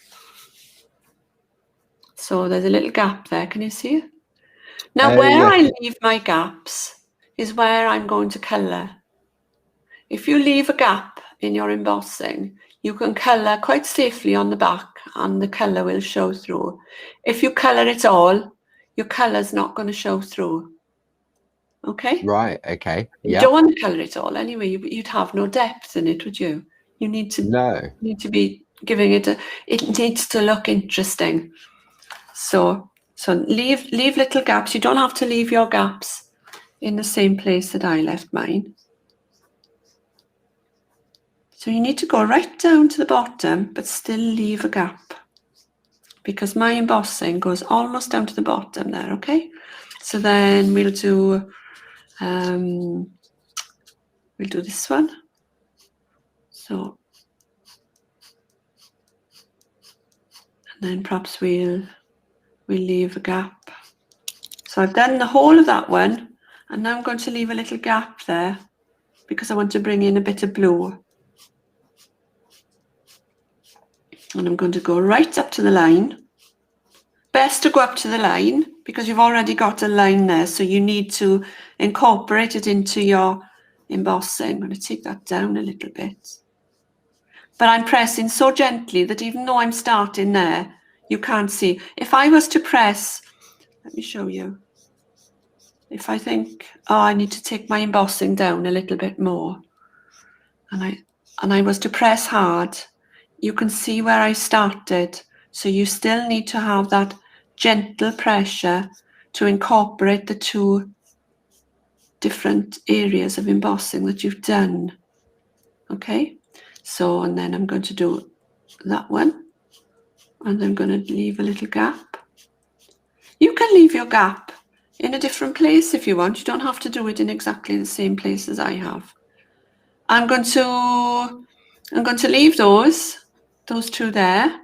So there's a little gap there, can you see it? Now where I leave my gaps is where I'm going to colour. If you leave a gap in your embossing, you can colour quite safely on the back and the colour will show through. If you colour it all, your colour's not going to show through. Okay? Right, okay. You don't want to colour it all anyway, you'd have no depth in it, would you? You need to be giving it it needs to look interesting. So leave little gaps. You don't have to leave your gaps in the same place that I left mine. So you need to go right down to the bottom, but still leave a gap, because my embossing goes almost down to the bottom there, okay? So then we'll do this one. So, and then perhaps we'll leave a gap. So I've done the whole of that one, and now I'm going to leave a little gap there because I want to bring in a bit of blue. And I'm going to go right up to the line. Best to go up to the line because you've already got a line there, so you need to incorporate it into your embossing. I'm going to take that down a little bit. But I'm pressing so gently that even though I'm starting there, you can't see. If I was to press, let me show you. If I think, oh, I need to take my embossing down a little bit more, and I was to press hard, you can see where I started. So you still need to have that gentle pressure to incorporate the 2 different areas of embossing that you've done. Okay, so and then I'm going to do that one, and I'm going to leave a little gap. You can leave your gap in a different place if you want. You don't have to do it in exactly the same place as I have. I'm going to leave those 2 there,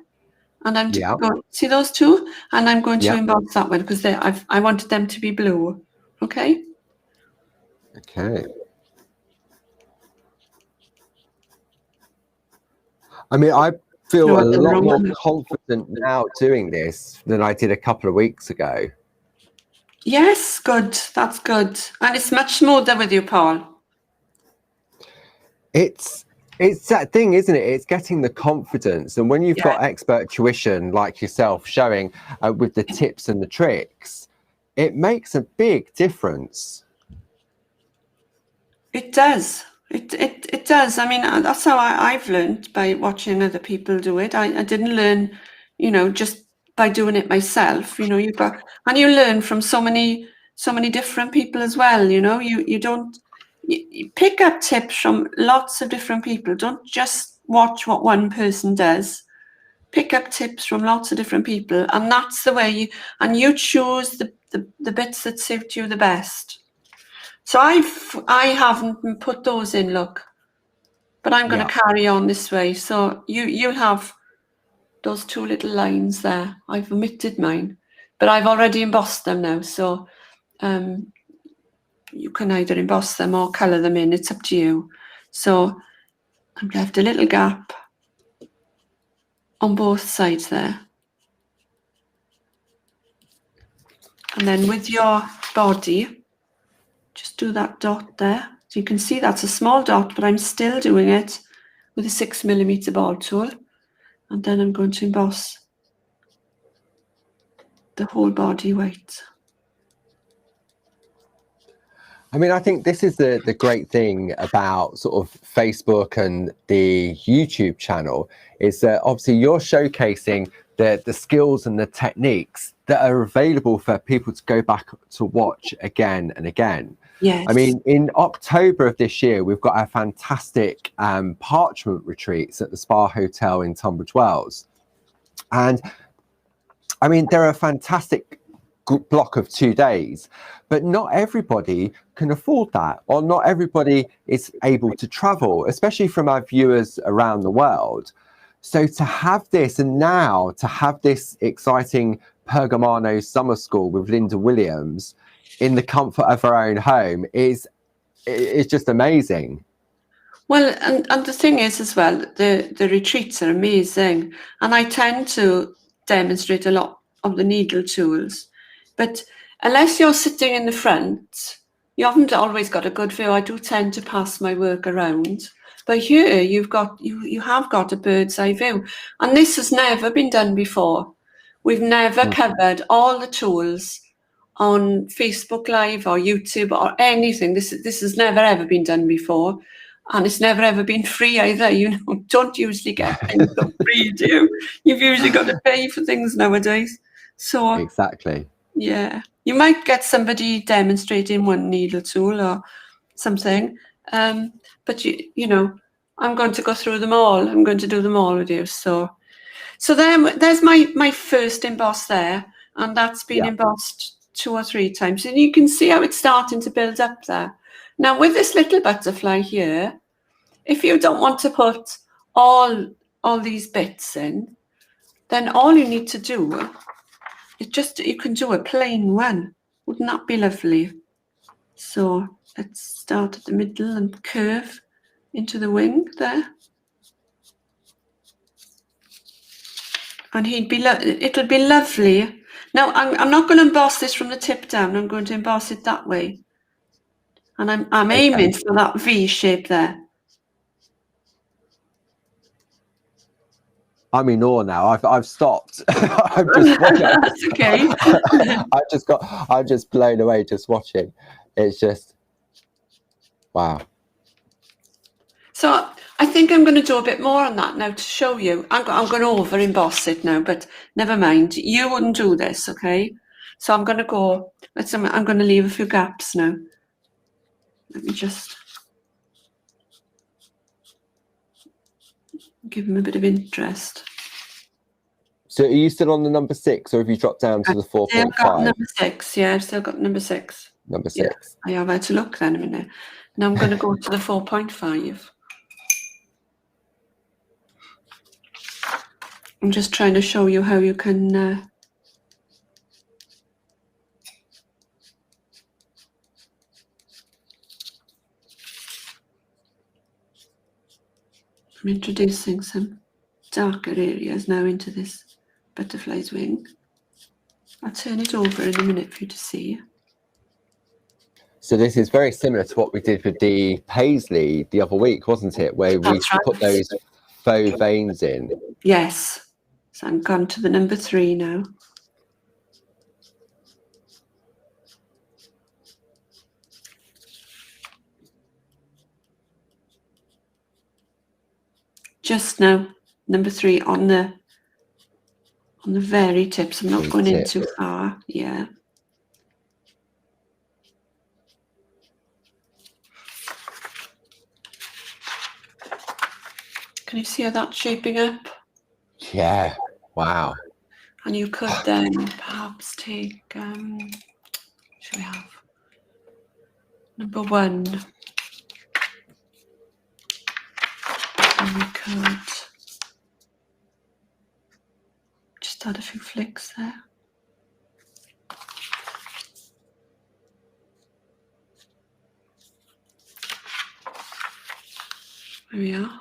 and I'm going to see those 2, and I'm going to emboss that one because I wanted them to be blue. Okay. Okay. I mean, I feel a lot more confident now doing this than I did a couple of weeks ago. Yes, good. That's good. And it's much smoother with you, Paul. It's It's that thing, isn't it? It's getting the confidence. And when you've Yeah, got expert tuition like yourself showing with the tips and the tricks, it makes a big difference. it does. It does. I mean, that's how I've learned, by watching other people do it. I didn't learn, just by doing it myself. You learn from so many different people as well. You pick up tips from lots of different people. Don't just watch what one person does. Pick up tips from lots of different people, and that's the way you choose the bits that suit you the best. So I haven't put those in, look, but I'm going to carry on this way. So you'll have those two little lines there. I've omitted mine, but I've already embossed them now. So you can either emboss them or colour them in. It's up to you. So I've left a little gap on both sides there. And then with your body, just do that dot there. So you can see that's a small dot, but I'm still doing it with a 6mm ball tool. And then I'm going to emboss the whole body white. I mean, I think this is the great thing about sort of Facebook and the YouTube channel, is that obviously you're showcasing the skills and the techniques that are available for people to go back to watch again and again. Yes. I mean, in October of this year, we've got our fantastic parchment retreats at the Spa Hotel in Tunbridge Wells. And I mean, they're a fantastic block of 2 days, but not everybody can afford that, or not everybody is able to travel, especially from our viewers around the world. So to have this, and now to have this exciting Pergamono summer school with Linda Williams in the comfort of her own home is just amazing. Well, and the thing is as well, the retreats are amazing, and I tend to demonstrate a lot of the needle tools, but unless you're sitting in the front, you haven't always got a good view. I do tend to pass my work around, but here you have got a bird's eye view, and this has never been done before. We've never covered all the tools on Facebook Live or YouTube or anything. This has never ever been done before, and it's never ever been free either. Don't usually get things for free, do you? You've usually got to pay for things nowadays. So Exactly. Yeah, you might get somebody demonstrating one needle tool or something, but I'm going to go through them all. I'm going to do them all with you. So there's my first emboss there, and that's been embossed 2 or 3 times, and you can see how it's starting to build up there. Now with this little butterfly here, if you don't want to put all these bits in, then all you need to do, you can do a plain one. Wouldn't that be lovely? So let's start at the middle and curve into the wing there. And it'll be lovely. Now I'm not going to emboss this from the tip down. I'm going to emboss it that way. And I'm aiming for that V shape there. I'm in awe now. I've stopped. I'm just watching. That's okay. I'm just blown away just watching. It's just wow. So I think I'm going to do a bit more on that now to show you. I'm going to over emboss it now, but never mind. You wouldn't do this, okay? So I'm going to go. I'm going to leave a few gaps now. Let me just give him a bit of interest. So are you still on the number 6, or have you dropped down to the 4.5? I've got number 6. Yeah, I've still got number 6. Number 6. Yeah, I have had to look then a minute. Now I'm going to go to the 4.5. I'm just trying to show you how you can I'm introducing some darker areas now into this butterfly's wing. I'll turn it over in a minute for you to see. So this is very similar to what we did with the paisley the other week, wasn't it? Where we That's right. put those faux veins in. Yes. So I'm gone to the number 3 now. Just now, number 3 on the very tips. I'm not going in too far. Yeah. Can you see how that's shaping up? Yeah. Wow. And you could then perhaps take, should we have number 1? And we could just add a few flicks there. There we are.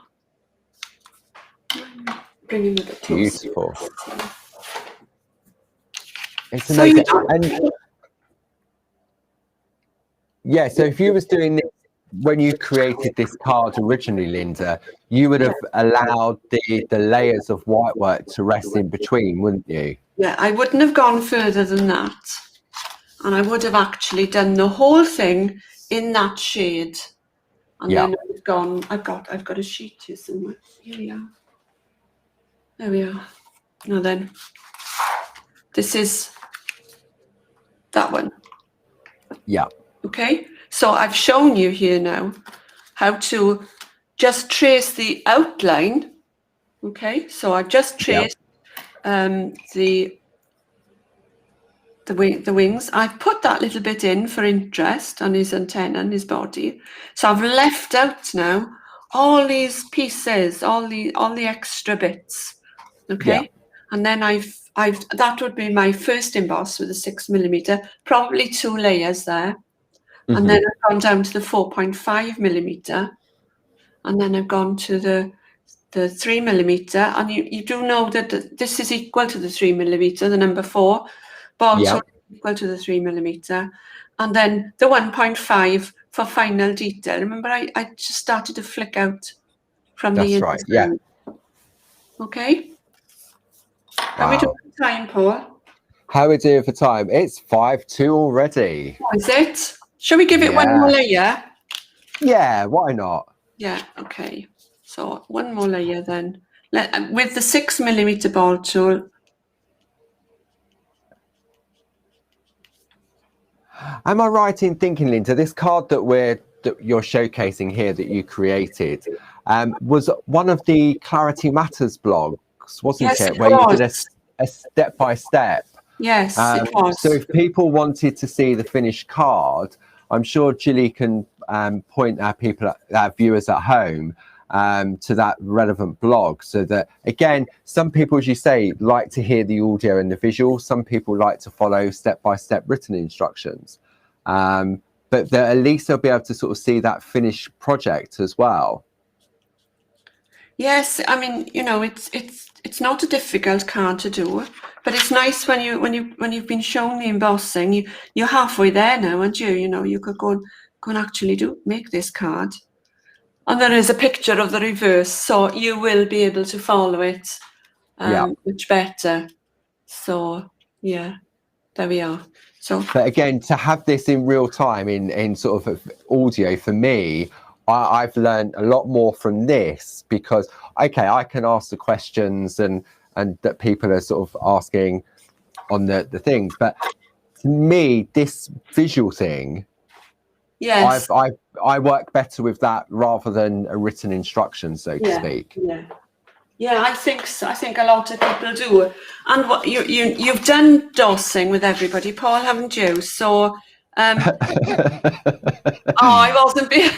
Bring him a bit closer. Beautiful. It's So amazing. And yeah, so if you was doing this when you created this card originally, Linda, you would have allowed the layers of whitework to rest in between, wouldn't you? Yeah, I wouldn't have gone further than that. And I would have actually done the whole thing in that shade. And then I've gone, I've got a sheet here somewhere. Here we are. There we are. Now then, this is that one. Yeah. Okay, so I've shown you here now how to just trace the outline. Okay, so I've just traced the wings. I've put that little bit in for interest on his antenna and his body. So I've left out now all these pieces, all the extra bits. Okay, and then I've that would be my first emboss with a 6mm, probably 2 layers there. And then I've gone down to the 4.5mm, and then I've gone to the 3mm, and you do know that this is equal to the 3mm, the number 4, but also equal to the 3mm, and then the 1.5 for final detail. Remember, I just started to flick out from the inside. That's right. Yeah. Okay. How are we doing for time, Paul? How are we doing for time? It's 5:02 already. What is it? Shall we give it one more layer? Yeah, why not? Yeah, okay. So 1 more layer then. With the 6mm ball tool. Am I right in thinking, Linda, this card that you're showcasing here that you created was one of the Clarity Matters blogs, wasn't it? Where you did a step-by-step. Yes, it was. So if people wanted to see the finished card, I'm sure Gilly can point our viewers at home to that relevant blog, so that, again, some people, as you say, like to hear the audio and the visual. Some people like to follow step-by-step written instructions. But at least they'll be able to sort of see that finished project as well. Yes, I mean, you know, it's not a difficult card to do, but it's nice when you've been shown the embossing. You're halfway there now, aren't you? You know, you could go and actually make this card, and there is a picture of the reverse, so you will be able to follow it much better. So yeah, there we are. So, but again, to have this in real time in sort of audio, for me, I've learned a lot more from this, because I can ask the questions and that people are sort of asking on the things, but to me, this visual thing, yes, I work better with that rather than a written instruction, so to speak. Yeah, I think so. I think a lot of people do. And what you've done dosing with everybody, Paul, haven't you? So I wasn't being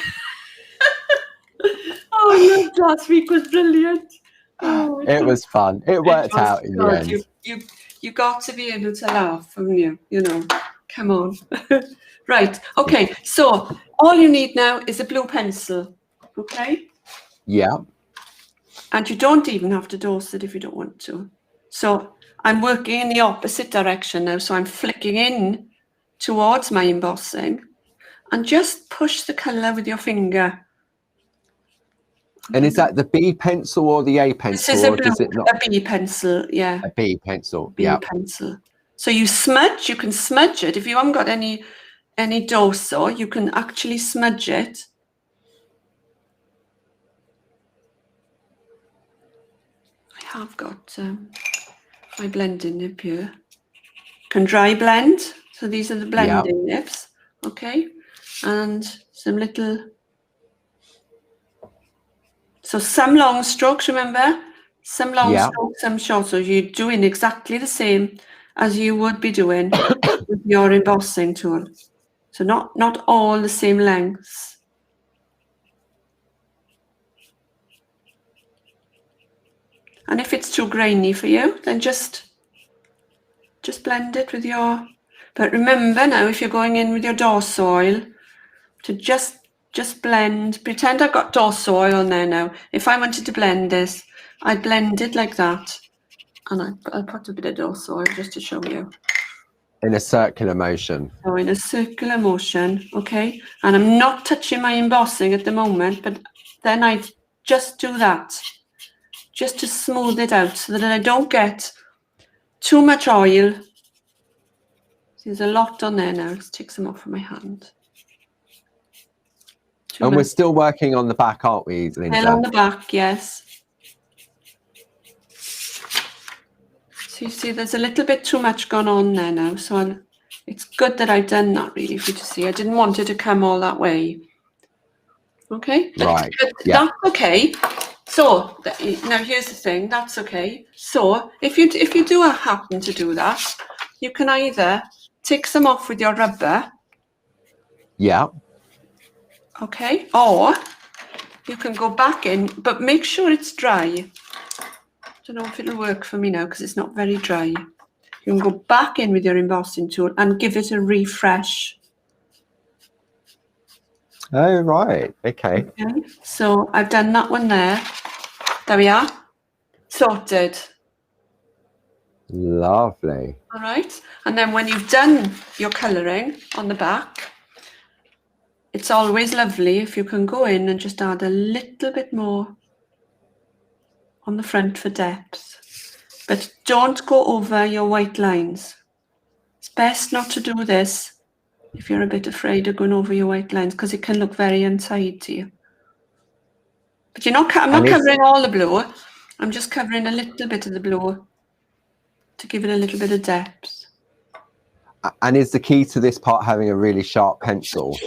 oh, last week was brilliant. Oh, it was fun. It worked out in the end. You got to be able to laugh, haven't you? You know, come on. Right. Okay. So all you need now is a blue pencil. Okay. Yeah. And you don't even have to dose it if you don't want to. So I'm working in the opposite direction now. So I'm flicking in towards my embossing. and just push the colour with your finger. And is that the B pencil or the A pencil? This is a or does it not? a B pencil, yeah. A B pencil, B pencil. So you can smudge it. If you haven't got any dorso, you can actually smudge it. I have got my blending nib here. Can dry blend. So these are the blending nibs, okay? And some little. So some long strokes, remember? Some long strokes, some short. So you're doing exactly the same as you would be doing with your embossing tool. So not all the same lengths. And if it's too grainy for you, then just blend it with your. But remember now, if you're going in with your dorso oil, to just blend. Pretend I've got dorso oil on there now. If I wanted to blend this, I'd blend it like that, and I'll put a bit of dorso oil just to show you. In a circular motion. So in a circular motion, okay? And I'm not touching my embossing at the moment, but then I just do that, just to smooth it out so that I don't get too much oil. There's a lot on there now. Let's take some off of my hand. And we're still working on the back, aren't we, Linda? Still on the back, yes. So you see there's a little bit too much gone on there now. So it's good that I've done that really for you to see. I didn't want it to come all that way. Okay? Right. But that's okay. So now here's the thing, that's okay. So if you do happen to do that, you can either take some off with your rubber. Yeah. Okay, or you can go back in, but make sure it's dry. I don't know if it'll work for me now because it's not very dry. You can go back in with your embossing tool and give it a refresh. Oh, right. Okay. So I've done that one there. There we are. Sorted. Lovely. All right. And then when you've done your colouring on the back, it's always lovely if you can go in and just add a little bit more on the front for depth. But don't go over your white lines. It's best not to do this if you're a bit afraid of going over your white lines because it can look very untidy to you. But I'm not covering all the blue. I'm just covering a little bit of the blue to give it a little bit of depth. And is the key to this part having a really sharp pencil?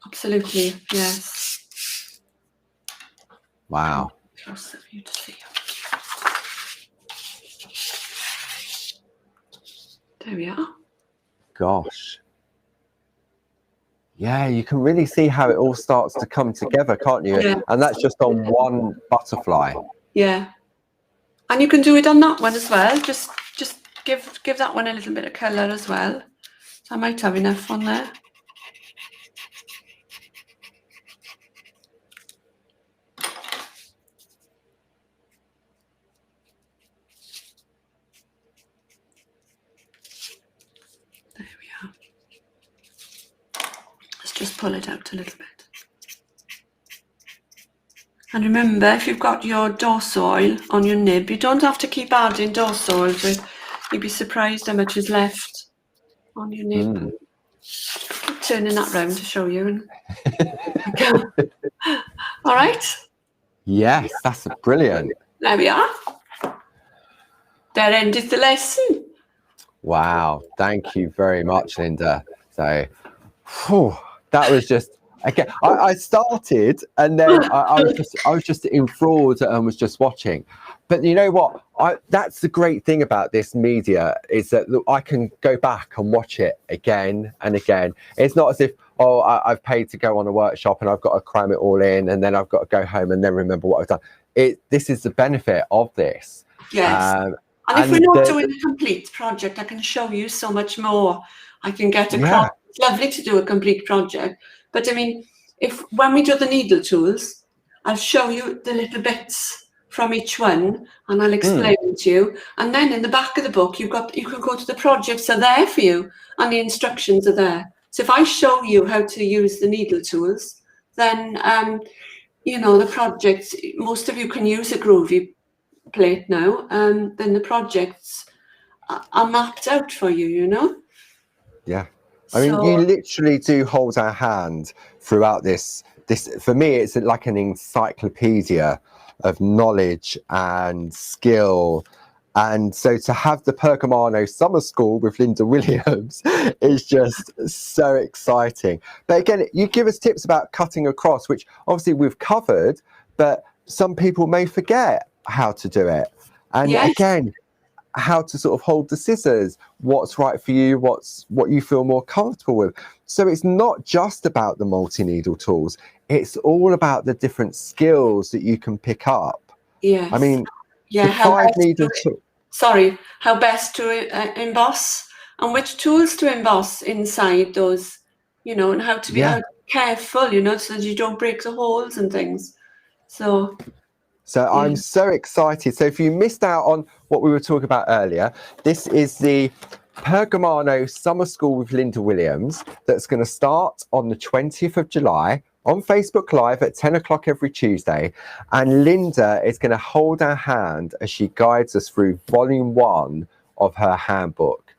Absolutely, yes. Wow. Closer for you to see. There we are. Gosh. Yeah, you can really see how it all starts to come together, can't you? Yeah. And that's just on one butterfly. Yeah. And you can do it on that one as well. Just give that one a little bit of colour as well. So I might have enough on there. There we are. Let's just pull it out a little bit. And remember, if you've got your dorso oil on your nib, you don't have to keep adding dorso oil to it. You'd be surprised how much is left on your nib. Keep turning that round to show you. All right. Yes, that's brilliant. There we are. That ended the lesson. Wow. Thank you very much, Linda. So that was just, again, I started and then I was just enthralled and was just watching. But you know what? That's the great thing about this media is that look, I can go back and watch it again and again. It's not as if, I've paid to go on a workshop and I've got to cram it all in and then I've got to go home and then remember what I've done. This is the benefit of this. Yes. And if we're not doing a complete project, I can show you so much more. I can get across. Yeah. It's lovely to do a complete project. But I mean, when we do the needle tools, I'll show you the little bits from each one and I'll explain it to you. And then in the back of the book, you can go to the projects are there for you and the instructions are there. So if I show you how to use the needle tools, then, you know, the projects, most of you can use a Groovi plate now, then the projects are mapped out for you, you know? Yeah. I mean, you literally do hold our hand throughout this. For me, it's like an encyclopedia of knowledge and skill. And so to have the Pergamono Summer School with Linda Williams is just so exciting. But again, you give us tips about cutting across, which obviously we've covered, but some people may forget how to do it. And again, how to sort of hold the scissors, what's right for you, what you feel more comfortable with. So it's not just about the multi-needle tools, it's all about the different skills that you can pick up. Yes. I mean, how best to emboss and which tools to emboss inside those, you know, and how to be careful, you know, so that you don't break the holes and things. So I'm so excited. So if you missed out on what we were talking about earlier, this is the Pergamono Summer School with Linda Williams that's going to start on the 20th of July on Facebook Live at 10 o'clock every Tuesday. And Linda is going to hold our hand as she guides us through volume 1 of her handbook.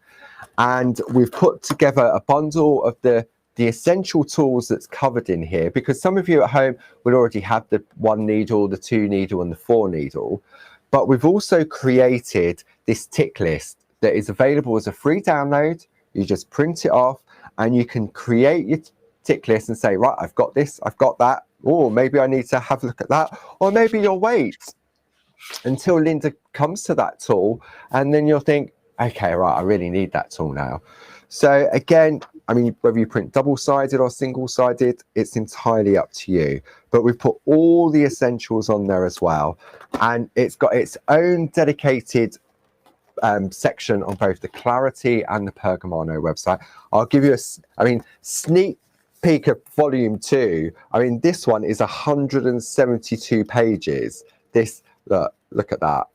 And we've put together a bundle of the essential tools that's covered in here, because some of you at home will already have the 1 needle, the 2 needle and the 4 needle. But we've also created this tick list that is available as a free download. You just print it off and you can create your tick list and say, right, I've got this, I've got that. Or maybe I need to have a look at that. Or maybe you'll wait until Linda comes to that tool and then you'll think, okay, right, I really need that tool now. So again, I mean, whether you print double-sided or single-sided, it's entirely up to you. But we've put all the essentials on there as well. And it's got its own dedicated section on both the Clarity and the Pergamono website. I'll give you a sneak peek of volume 2. I mean, this one is 172 pages. This, look at that.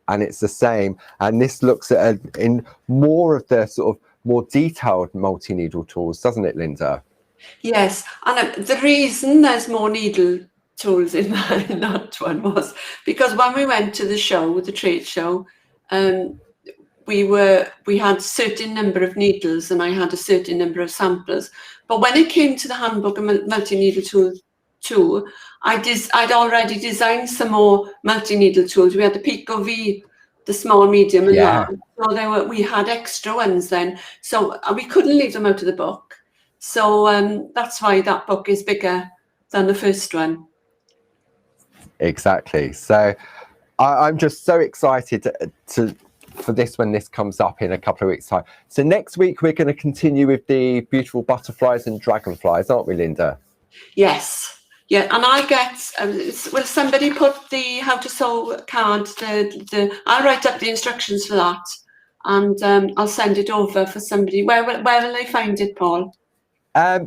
And it's the same. And this looks at in more of the sort of more detailed multi-needle tools, doesn't it, Linda? Yes, and the reason there's more needle tools in that one was because when we went to the show, the trade show, we had a certain number of needles and I had a certain number of samplers. But when it came to the handbook and multi-needle tool, I'd already designed some more multi-needle tools. We had the Pico V, the small, medium and large. So we had extra ones then. So we couldn't leave them out of the book. So that's why that book is bigger than the first one. Exactly. So I'm just so excited for this when this comes up in a couple of weeks' time. So next week we're going to continue with the beautiful butterflies and dragonflies, aren't we, Linda? Yes. Yeah, and I'll get, will somebody put the how to sew card, I'll write up the instructions for that and I'll send it over for somebody. Where will they find it, Paul?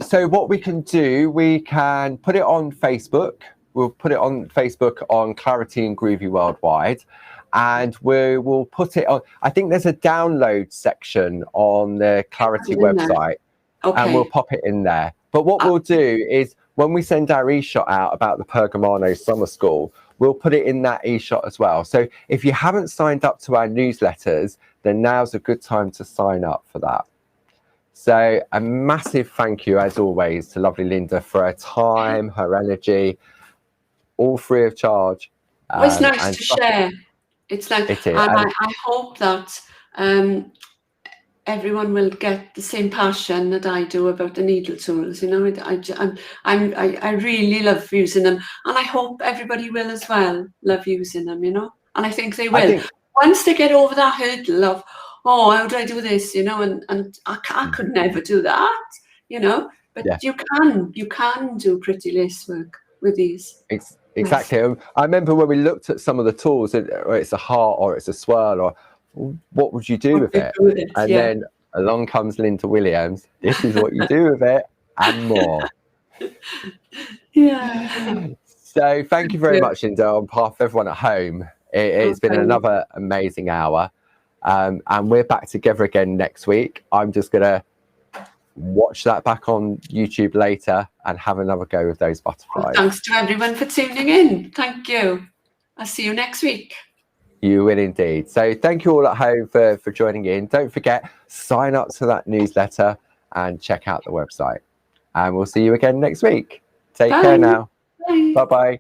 So what we can do, we can put it on Facebook. We'll put it on Facebook on Clarity and Groovi Worldwide. And we will put it on, I think there's a download section on the Clarity website. Okay. And we'll pop it in there. But what we'll do is, when we send our e-shot out about the Pergamono Summer School, we'll put it in that e-shot as well. So if you haven't signed up to our newsletters, then now's a good time to sign up for that. So a massive thank you, as always, to lovely Linda for her time, her energy, all free of charge. It's nice to share. It's like, it is. And I hope that everyone will get the same passion that I do about the needle tools. You know, I really love using them, and I hope everybody will as well love using them. You know, and I think they will. Once they get over that hurdle of, oh, how do I do this? You know, and I could never do that. You know, but you can do pretty lace work with these. Exactly. Yes. I remember when we looked at some of the tools, it's a heart or it's a swirl, or what would you do with it? And then along comes Linda Williams. This is what you do with it and more. Yeah. So thank you very much, Linda, on behalf of everyone at home. It's been another amazing hour. And we're back together again next week. I'm just going to watch that back on YouTube later and have another go with those butterflies. Thanks to everyone for tuning in. Thank you. I'll see you next week. You will indeed. So thank you all at home for joining in. Don't forget, sign up to that newsletter and check out the website. And we'll see you again next week. Take care now. Bye. Bye-bye.